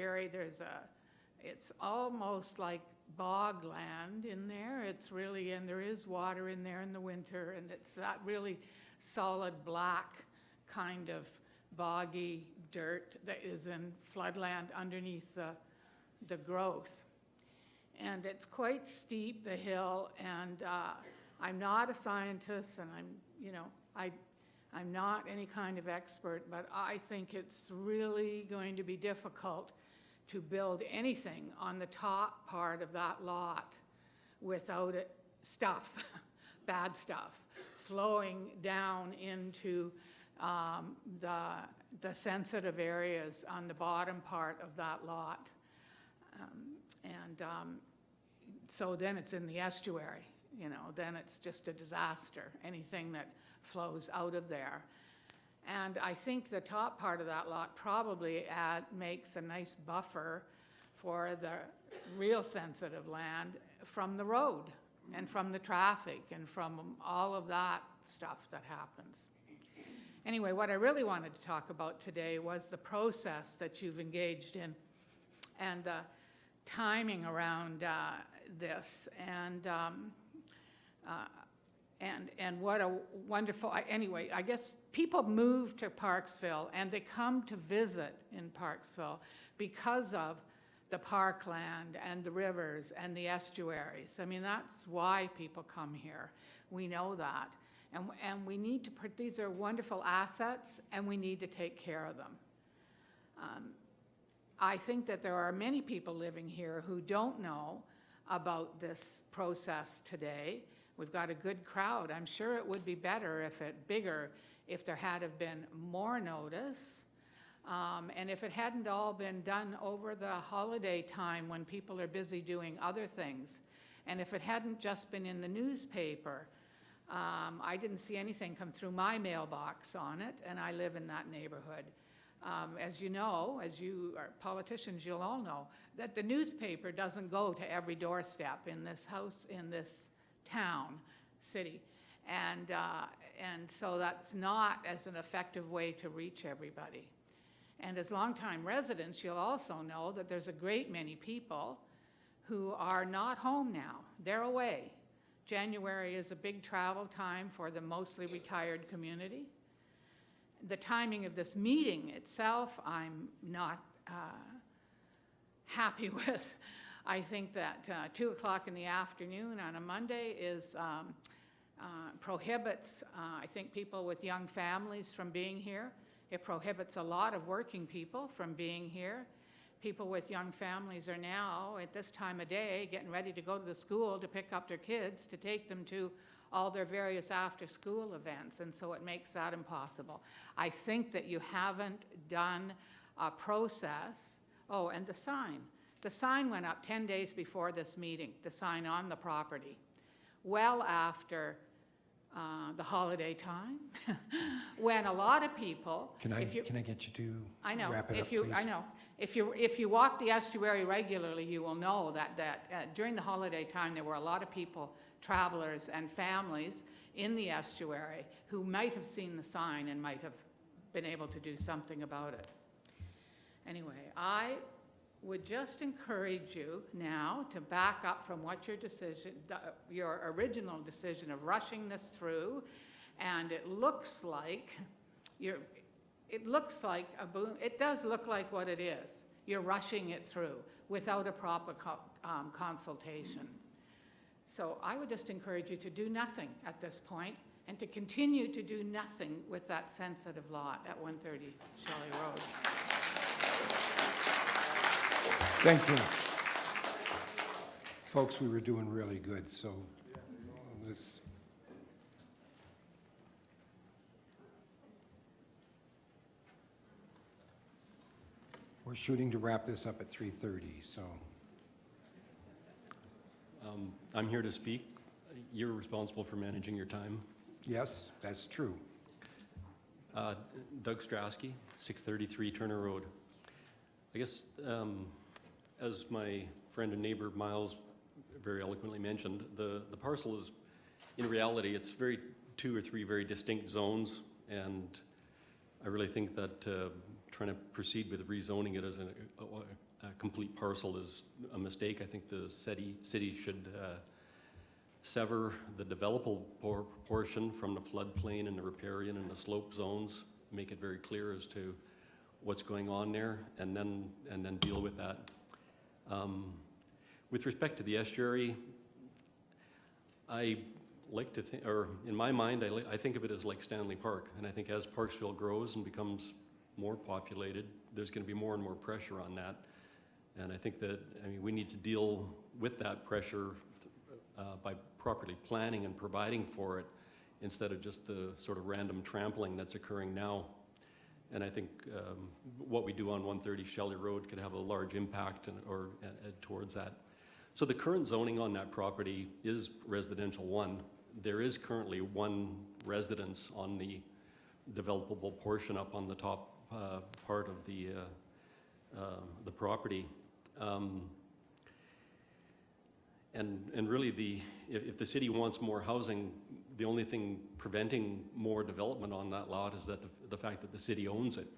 almost like bog land in there. It's really, and there is water in there in the winter, and it's that really solid black kind of boggy dirt that is in floodland underneath the growth. And it's quite steep, the hill, and I'm not a scientist, and I'm not any kind of expert, but I think it's really going to be difficult to build anything on the top part of that lot without it bad stuff, flowing down into the sensitive areas on the bottom part of that lot. So then it's in the estuary, then it's just a disaster, anything that flows out of there. And I think the top part of that lot probably makes a nice buffer for the real sensitive land from the road and from the traffic and from all of that stuff that happens. Anyway, what I really wanted to talk about today was the process that you've engaged in and the timing around this, and what a wonderful, anyway, I guess people move to Parksville and they come to visit in Parksville because of the parkland and the rivers and the estuaries. I mean, that's why people come here. We know that. And we need to put, these are wonderful assets, and we need to take care of them. I think that there are many people living here who don't know about this process today. We've got a good crowd. I'm sure it would be better if there had have been more notice, and if it hadn't all been done over the holiday time when people are busy doing other things, and if it hadn't just been in the newspaper. I didn't see anything come through my mailbox on it, and I live in that neighborhood. As you know, as you are politicians, you'll all know that the newspaper doesn't go to every doorstep in this house, in this town, city. And so that's not as an effective way to reach everybody. And as longtime residents, you'll also know that there's a great many people who are not home now. They're away. January is a big travel time for the mostly retired community. The timing of this meeting itself, I'm not happy with. I think that 2 o'clock in the afternoon on a Monday is prohibits, I think, people with young families from being here. It prohibits a lot of working people from being here. People with young families are now, at this time of day, getting ready to go to the school to pick up their kids, to take them to all their various after-school events, and so it makes that impossible. I think that you haven't done a process. Oh, and the sign. The sign went up 10 days before this meeting, the sign on the property, well after the holiday time, when a lot of people... Can I get you to I know. wrap it up, please? I know. If you walk the estuary regularly, you will know that during the holiday time, there were a lot of people, travelers and families in the estuary who might have seen the sign and might have been able to do something about it. Anyway, I would just encourage you now to back up from what your original decision of rushing this through, and it looks like a boom. It does look like what it is. You're rushing it through without a proper consultation. So I would just encourage you to do nothing at this point and to continue to do nothing with that sensitive lot at 130 Shelley Road. Thank you. Folks, we were doing really good, so this... We're shooting to wrap this up at 3:30, so... I'm here to speak. You're responsible for managing your time. Yes, that's true. Doug Strauskey, 633 Turner Road. I guess, as my friend and neighbor Miles very eloquently mentioned, the parcel is, in reality, it's two or three very distinct zones, and I really think that trying to proceed with rezoning it as a complete parcel is a mistake. I think the city should sever the developable portion from the floodplain and the riparian and the slope zones, make it very clear as to what's going on there, and then deal with that. With respect to the estuary, I like to think, or in my mind, I think of it as like Stanley Park, and I think as Parksville grows and becomes more populated, there's going to be more and more pressure on that. And I think that, we need to deal with that pressure by properly planning and providing for it, instead of just the sort of random trampling that's occurring now. And I think what we do on 130 Shelley Road could have a large impact towards that. So the current zoning on that property is residential 1. There is currently 1 residence on the developable portion up on the top part of the property. And really, if the city wants more housing, the only thing preventing more development on that lot is that the fact that the city owns it.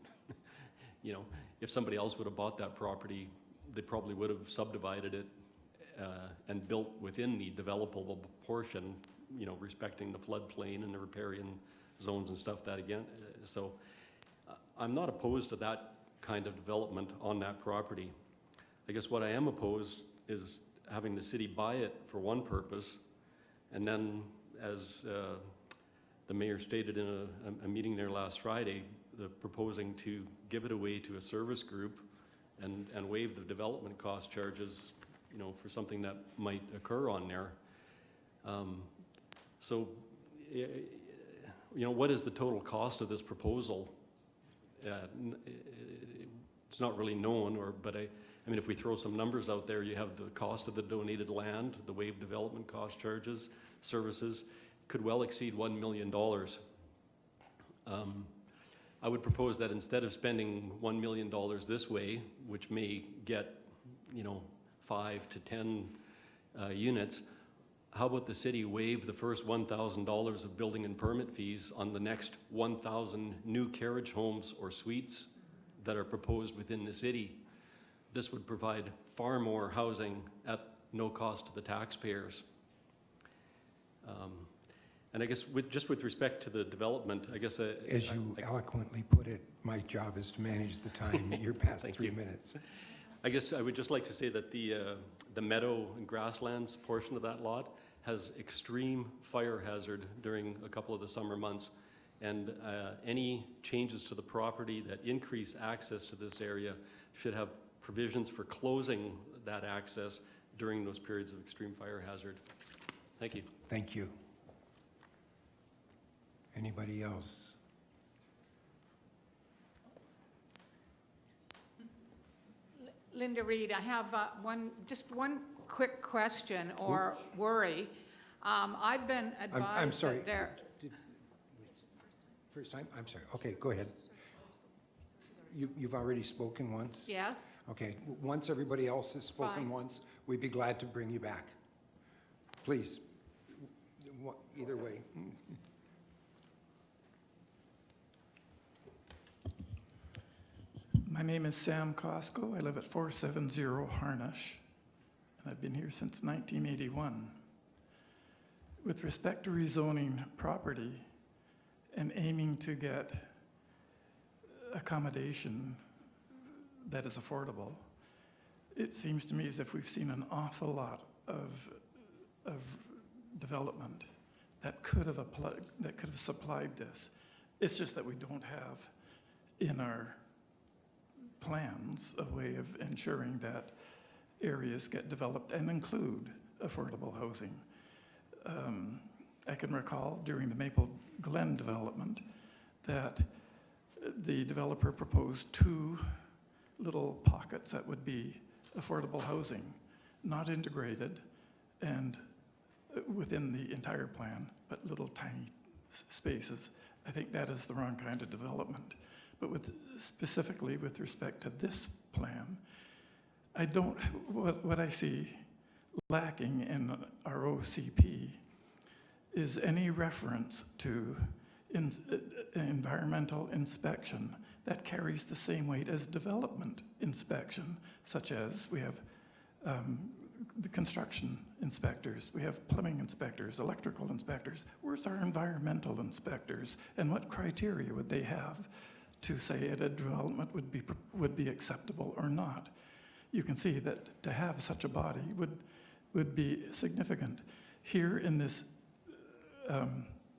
If somebody else would have bought that property, they probably would have subdivided it and built within the developable portion, respecting the floodplain and the riparian zones and stuff that again. So I'm not opposed to that kind of development on that property. I guess what I am opposed is having the city buy it for one purpose, and then, as the mayor stated in a meeting there last Friday, proposing to give it away to a service group and waive the development cost charges, for something that might occur on there. So, what is the total cost of this proposal? It's not really known, but if we throw some numbers out there, you have the cost of the donated land, the waived development cost charges, services, could well exceed $1 million. I would propose that instead of spending $1 million this way, which may get, 5 to 10 units, how about the city waive the first $1,000 of building and permit fees on the next 1,000 new carriage homes or suites that are proposed within the city? This would provide far more housing at no cost to the taxpayers. And I guess just with respect to the development, I guess... As you eloquently put it, my job is to manage the time. You're past 3 minutes. I guess I would just like to say that the meadow and grasslands portion of that lot has extreme fire hazard during a couple of the summer months. And any changes to the property that increase access to this area should have provisions for closing that access during those periods of extreme fire hazard. Thank you. Thank you. Anybody else? Linda Reed, I have just one quick question or worry. I've been advised I'm sorry. that there... First time? I'm sorry. Okay, go ahead. You've already spoken once? Yes. Okay, once everybody else has spoken Fine. once, we'd be glad to bring you back. Please, either way. My name is Sam Costco. I live at 470 Harnish, and I've been here since 1981. With respect to rezoning property and aiming to get accommodation that is affordable, it seems to me as if we've seen an awful lot of development that could have supplied this. It's just that we don't have in our plans a way of ensuring that areas get developed and include affordable housing. I can recall during the Maple Glen development that the developer proposed 2 little pockets that would be affordable housing, not integrated and within the entire plan, but little tiny spaces. I think that is the wrong kind of development. But specifically with respect to this plan, what I see lacking in our OCP is any reference to environmental inspection that carries the same weight as development inspection, such as we have the construction inspectors, we have plumbing inspectors, electrical inspectors. Where's our environmental inspectors, and what criteria would they have to say that a development would be acceptable or not? You can see that to have such a body would be significant. Here in this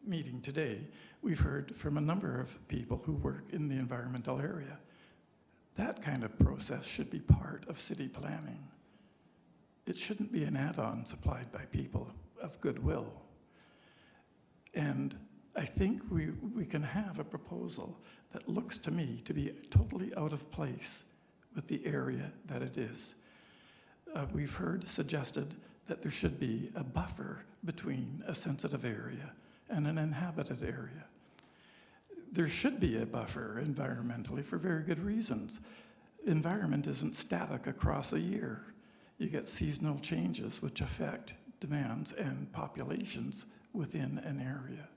meeting today, we've heard from a number of people who work in the environmental area. That kind of process should be part of city planning. It shouldn't be an add-on supplied by people of goodwill. And I think we can have a proposal that looks to me to be totally out of place with the area that it is. We've heard suggested that there should be a buffer between a sensitive area and an inhabited area. There should be a buffer environmentally for very good reasons. Environment isn't static across a year. You get seasonal changes which affect demands and populations within an area.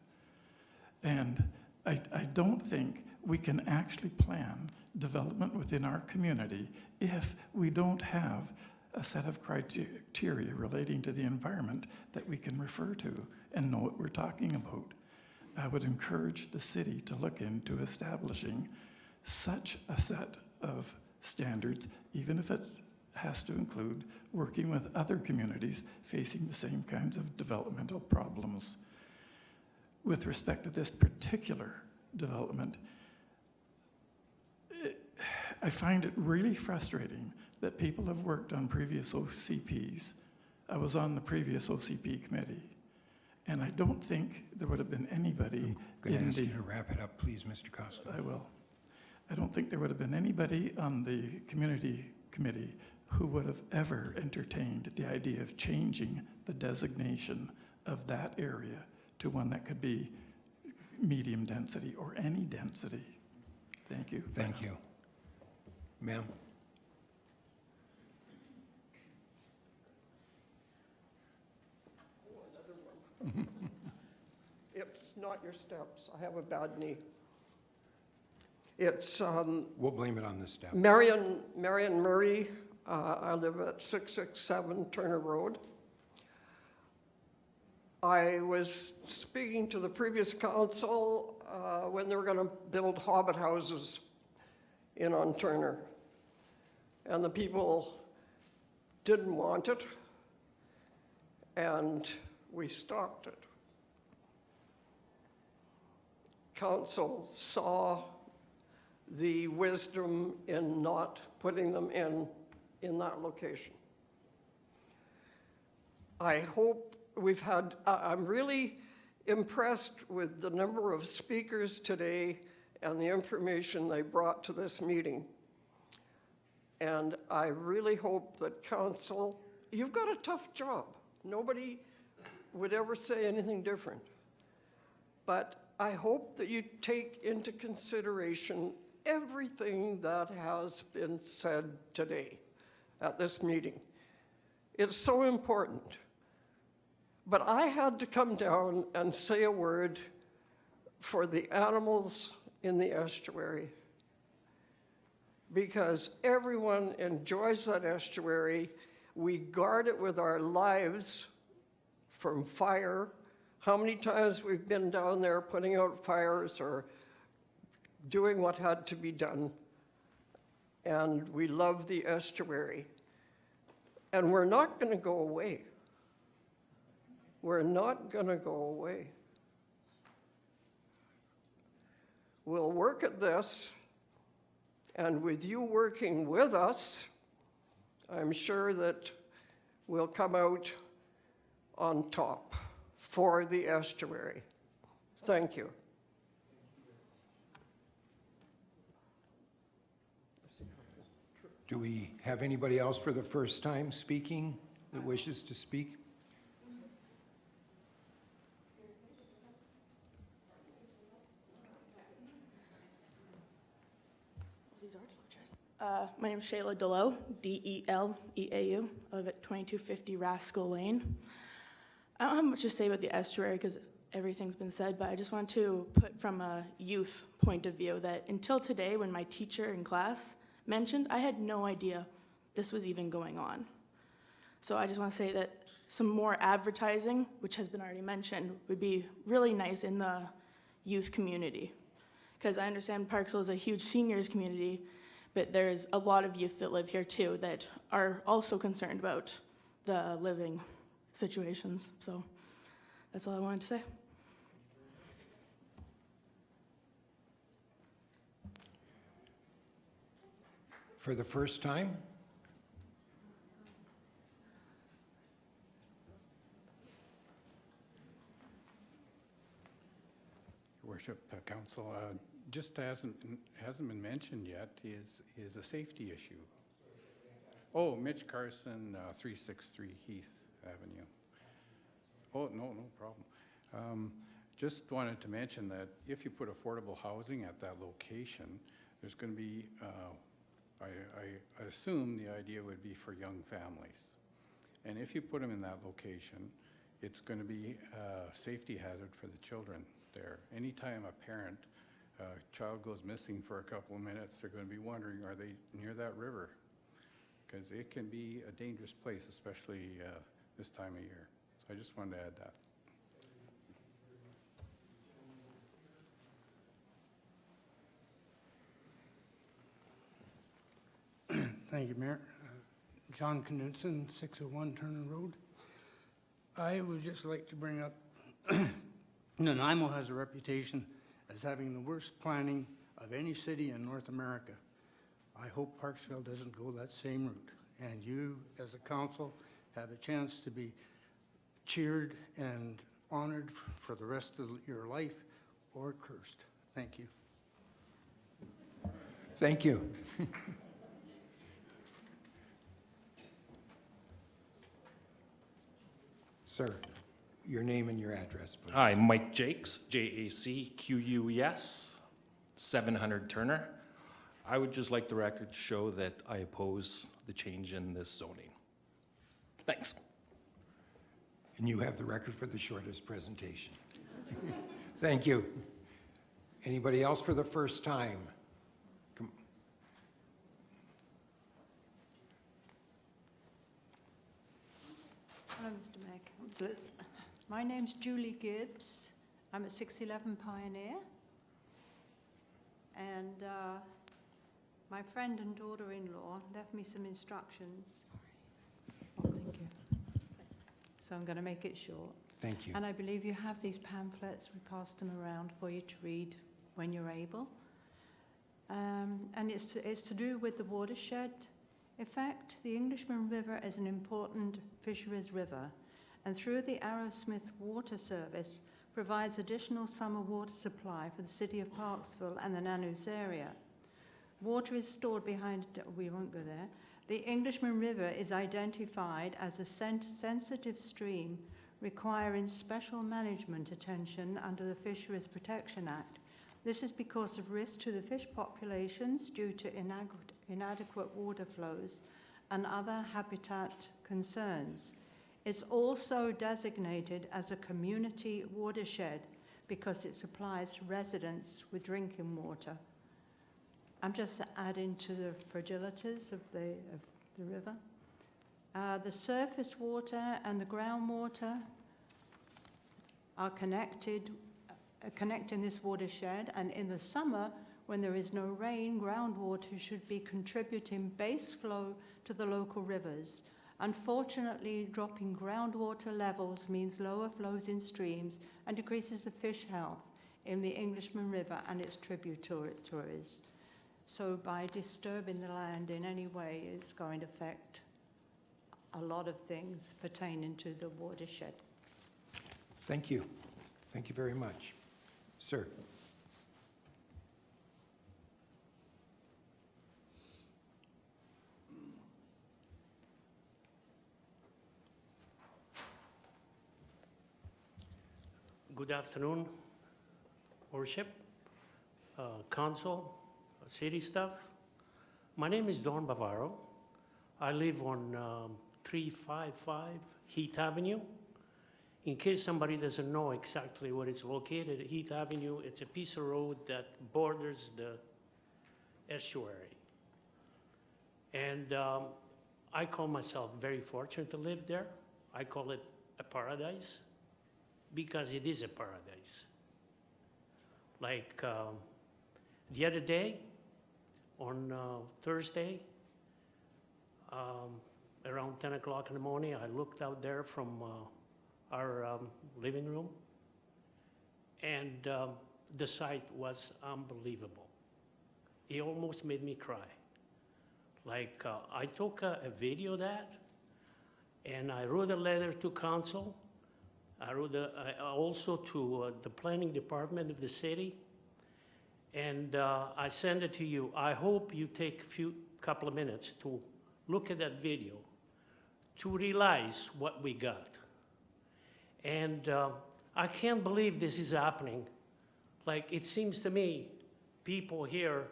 And I don't think we can actually plan development within our community if we don't have a set of criteria relating to the environment that we can refer to and know what we're talking about. I would encourage the city to look into establishing such a set of standards, even if it has to include working with other communities facing the same kinds of developmental problems. With respect to this particular development, I find it really frustrating that people have worked on previous OCPs. I was on the previous OCP committee, and I don't think there would have been anybody I'm going to ask you to wrap it up, please, Mr. Costa. I will. I don't think there would have been anybody on the community committee who would have ever entertained the idea of changing the designation of that area to one that could be medium density or any density. Thank you. Thank you. Ma'am? It's not your steps. I have a bad knee. It's We'll blame it on the step. Marion Murray. I live at 667 Turner Road. I was speaking to the previous council when they were going to build hobbit houses in on Turner. and the people didn't want it, and we stopped it. Council saw the wisdom in not putting them in that location. I hope we've had, I'm really impressed with the number of speakers today and the information they brought to this meeting. And I really hope that council, you've got a tough job. Nobody would ever say anything different. But I hope that you take into consideration everything that has been said today at this meeting. It's so important. But I had to come down and say a word for the animals in the estuary, because everyone enjoys that estuary. We guard it with our lives from fire. How many times we've been down there putting out fires or doing what had to be done. And we love the estuary. And we're not going to go away. We're not going to go away. We'll work at this, and with you working with us, I'm sure that we'll come out on top for the estuary. Thank you. Do we have anybody else for the first time speaking that wishes to speak? My name is Shayla Delow, D-E-L-E-A-U. I live at 2250 Rascal Lane. I don't have much to say about the estuary because everything's been said, but I just want to put from a youth point of view that until today, when my teacher in class mentioned, I had no idea this was even going on. So I just want to say that some more advertising, which has been already mentioned, would be really nice in the youth community. Because I understand Parksville is a huge seniors community, but there's a lot of youth that live here too that are also concerned about the living situations. So that's all I wanted to say. For the first time? Your Worship, Council, just hasn't been mentioned yet is a safety issue. Oh, Mitch Carson, 363 Heath Avenue. Oh, no problem. Just wanted to mention that if you put affordable housing at that location, there's going to be, I assume the idea would be for young families. And if you put them in that location, it's going to be a safety hazard for the children there. Anytime a child goes missing for a couple of minutes, they're going to be wondering, are they near that river? Because it can be a dangerous place, especially this time of year. So I just wanted to add that. Thank you, Mayor. John Knudsen, 601 Turner Road. I would just like to bring up Nanaimo has a reputation as having the worst planning of any city in North America. I hope Parksville doesn't go that same route. And you, as a council, have a chance to be cheered and honored for the rest of your life, or cursed. Thank you. Thank you. Sir, your name and your address, please. Hi, Mike Jakes, Jacqueus, 700 Turner. I would just like the record to show that I oppose the change in this zoning. Thanks. And you have the record for the shortest presentation. Thank you. Anybody else for the first time? Hello, Mr. Mayor. My name's Julie Gibbs. I'm a 611 Pioneer. And My friend and daughter-in-law left me some instructions. So I'm going to make it short. Thank you. And I believe you have these pamphlets. We passed them around for you to read when you're able. And it's to do with the watershed effect. The Englishman River is an important fisheries river, and through the Arrowsmith Water Service provides additional summer water supply for the city of Parksville and the Nanu's area. Water is stored behind, we won't go there. The Englishman River is identified as a sensitive stream requiring special management attention under the Fisheries Protection Act. This is because of risk to the fish populations due to inadequate water flows and other habitat concerns. It's also designated as a community watershed because it supplies residents with drinking water. I'm just adding to the fragilities of the river. The surface water and the groundwater are connecting this watershed, and in the summer, when there is no rain, groundwater should be contributing base flow to the local rivers. Unfortunately, dropping groundwater levels means lower flows in streams and decreases the fish health in the Englishman River and its tributaries. So by disturbing the land in any way, it's going to affect a lot of things pertaining to the watershed. Thank you. Thank you very much. Sir. Good afternoon, Worship, Council, City staff. My name is Don Bavaro. I live on 355 Heath Avenue. In case somebody doesn't know exactly where it's located, Heath Avenue, it's a piece of road that borders the estuary. And I call myself very fortunate to live there. I call it a paradise because it is a paradise. Like the other day, on Thursday, around 10 o'clock in the morning, I looked out there from our living room, and the sight was unbelievable. It almost made me cry. Like, I took a video of that, and I wrote a letter to council. I wrote also to the planning department of the city, and I send it to you. I hope you take a couple of minutes to look at that video to realize what we got. And I can't believe this is happening. Like, it seems to me, people here,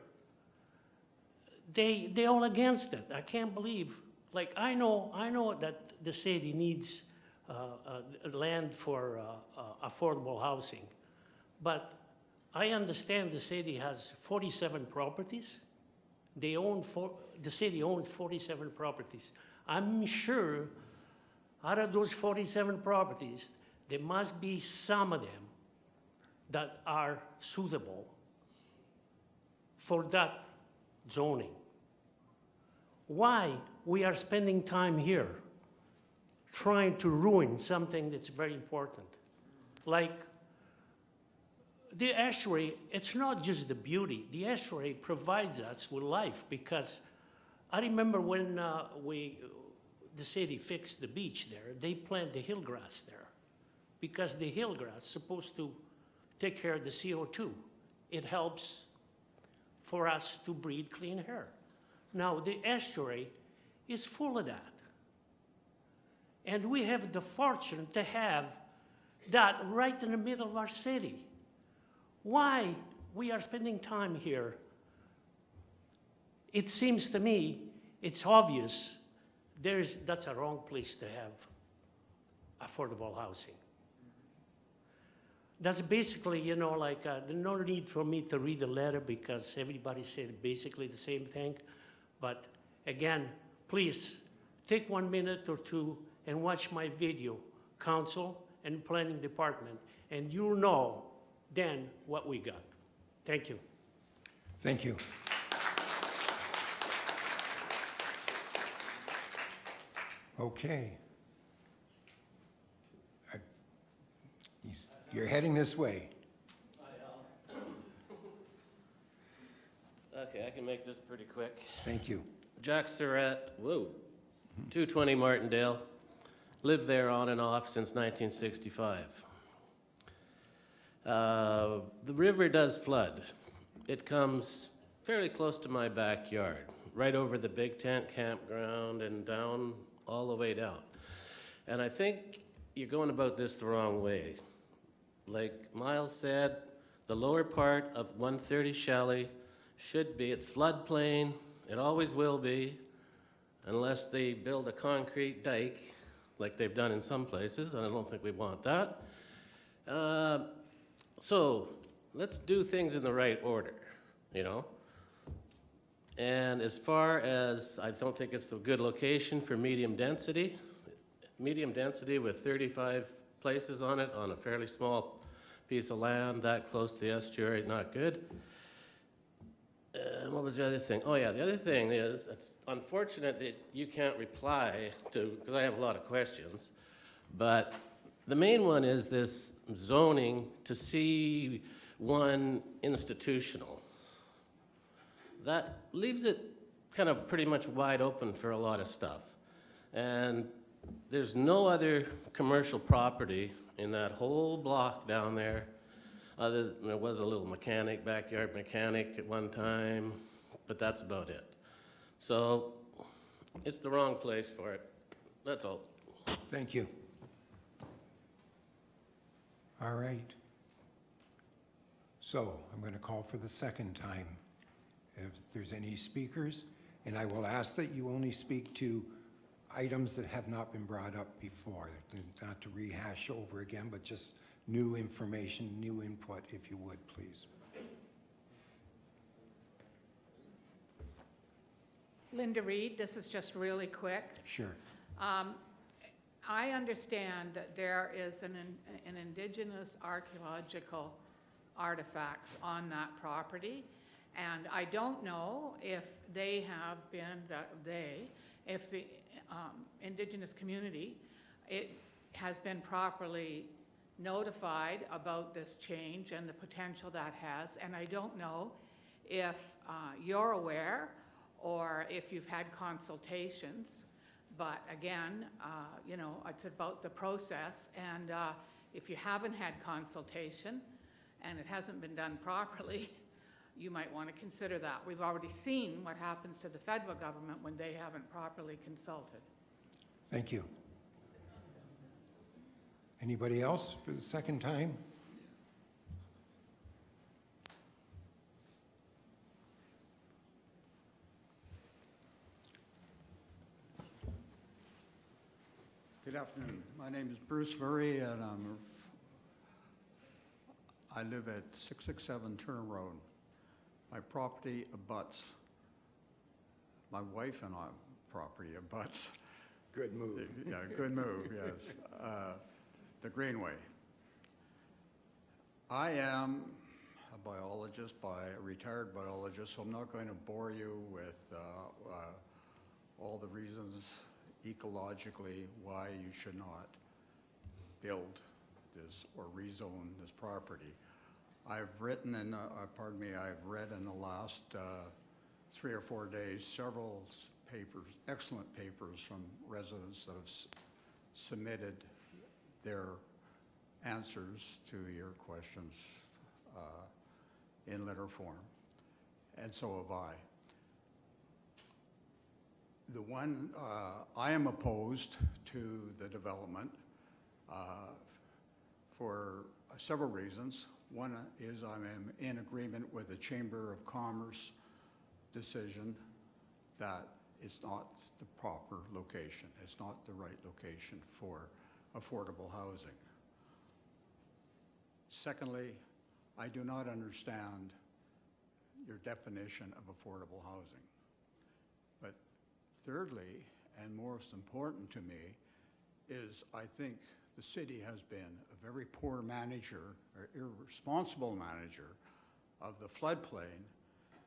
they're all against it. I can't believe. Like, I know that the city needs land for affordable housing, but I understand the city has 47 properties. The city owns 47 properties. I'm sure out of those 47 properties, there must be some of them that are suitable for that zoning. Why we are spending time here trying to ruin something that's very important? Like the estuary, it's not just the beauty. The estuary provides us with life, because I remember when the city fixed the beach there, they planted the hillgrass there, because the hillgrass is supposed to take care of the CO2. It helps for us to breathe clean air. Now, the estuary is full of that. And we have the fortune to have that right in the middle of our city. Why we are spending time here? It seems to me, it's obvious, that's a wrong place to have affordable housing. That's basically, you know, like, there's no need for me to read the letter because everybody said basically the same thing. But again, please take 1 minute or two and watch my video, council and planning department, and you'll know then what we got. Thank you. Thank you. Okay. You're heading this way. Okay, I can make this pretty quick. Thank you. Jack Surratt, 220 Martindale. Lived there on and off since 1965. The river does flood. It comes fairly close to my backyard, right over the Big Tent campground and down, all the way down. And I think you're going about this the wrong way. Like Miles said, the lower part of 130 Shelley should be, it's floodplain, it always will be, unless they build a concrete dike, like they've done in some places, and I don't think we want that. So let's do things in the right order, you know? And as far as, I don't think it's the good location for medium density with 35 places on it on a fairly small piece of land, that close to the estuary, not good. What was the other thing? Oh yeah, the other thing is, it's unfortunate that you can't reply to, because I have a lot of questions, but the main one is this zoning to C1 institutional. That leaves it kind of pretty much wide open for a lot of stuff. And there's no other commercial property in that whole block down there. Other than there was a little mechanic, backyard mechanic at one time, but that's about it. So it's the wrong place for it. That's all. Thank you. All right. So I'm going to call for the second time. If there's any speakers, and I will ask that you only speak to items that have not been brought up before, not to rehash over again, but just new information, new input, if you would, please. Linda Reed, this is just really quick. Sure. I understand that there is an indigenous archaeological artifacts on that property, and I don't know if they have been, if the indigenous community, it has been properly notified about this change and the potential that has, and I don't know if you're aware or if you've had consultations, but again, you know, it's about the process, and if you haven't had consultation and it hasn't been done properly, you might want to consider that. We've already seen what happens to the federal government when they haven't properly consulted. Thank you. Anybody else for the second time? Good afternoon. My name is Bruce Murray, and I live at 667 Turner Road. My property abuts. My wife and I property abuts. Good move. Yeah, good move, yes. The Greenway. I am a biologist, a retired biologist, so I'm not going to bore you with all the reasons ecologically why you should not build this or rezone this property. I've written, and pardon me, I've read in the last 3 or 4 days several papers, excellent papers from residents that have submitted their answers to your questions in letter form, and so have I. The one, I am opposed to the development for several reasons. One is I'm in agreement with the Chamber of Commerce decision that it's not the proper location. It's not the right location for affordable housing. Secondly, I do not understand your definition of affordable housing. But thirdly, and most important to me, is I think the city has been a very poor manager or irresponsible manager of the floodplain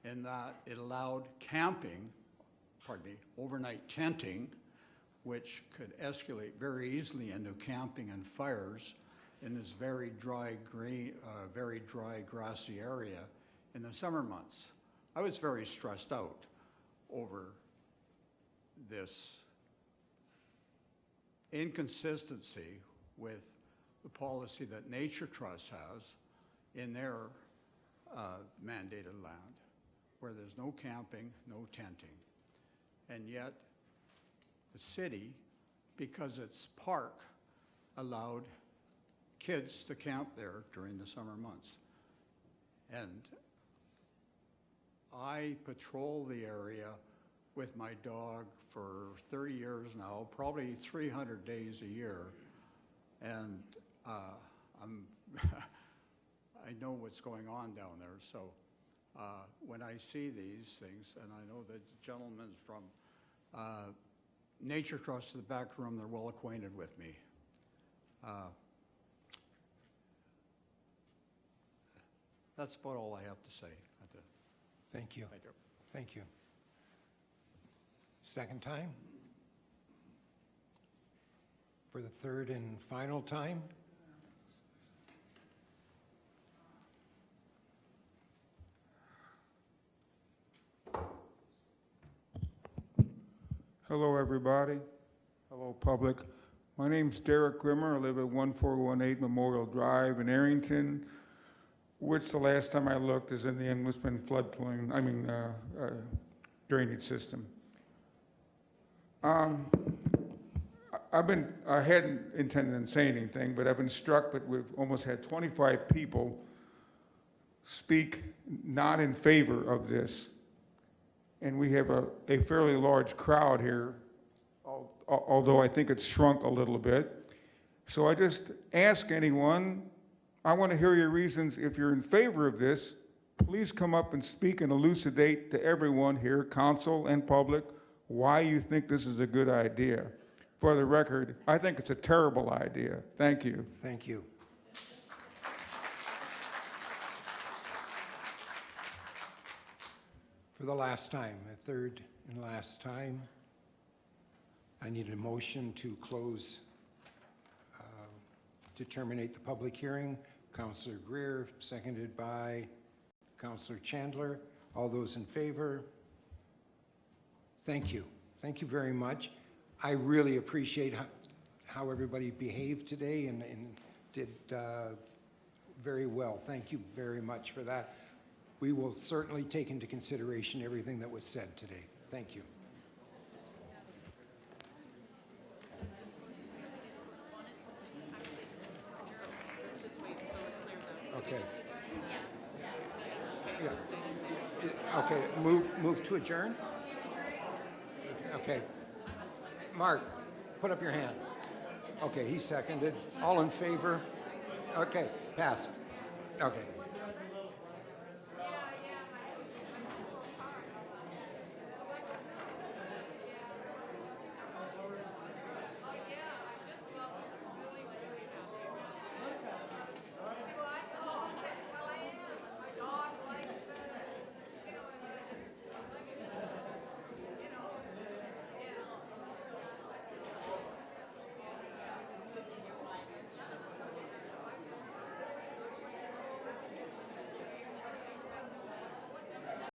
in that it allowed camping, pardon me, overnight tenting which could escalate very easily into camping and fires in this very dry, grassy area in the summer months. I was very stressed out over this inconsistency with the policy that Nature Trust has in their mandated land, where there's no camping, no tenting. And yet, the city, because it's park, allowed kids to camp there during the summer months. And I patrol the area with my dog for 30 years now, probably 300 days a year. And I know what's going on down there. So when I see these things, and I know that the gentlemen from Nature Trust in the back room, they're well acquainted with me. That's about all I have to say. Thank you. Thank you. Thank you. Second time? For the third and final time? Hello, everybody. Hello, public. My name's Derek Grimmer. I live at 1418 Memorial Drive in Arrington, which the last time I looked is in the Englishman floodplain, drainage system. I hadn't intended to say anything, but I've been struck that we've almost had 25 people speak not in favor of this. And we have a fairly large crowd here, although I think it's shrunk a little bit. So I just ask anyone, I want to hear your reasons. If you're in favor of this, please come up and speak and elucidate to everyone here, council and public, why you think this is a good idea. For the record, I think it's a terrible idea. Thank you. Thank you. For the last time, the third and last time, I need a motion to close, to terminate the public hearing. Councillor Greer, seconded by Councillor Chandler. All those in favor? Thank you. Thank you very much. I really appreciate how everybody behaved today and did very well. Thank you very much for that. We will certainly take into consideration everything that was said today. Thank you. Okay. Yeah. Okay, move to adjourn? Okay. Mark, put up your hand. Okay, he seconded. All in favor? Okay, passed. Okay.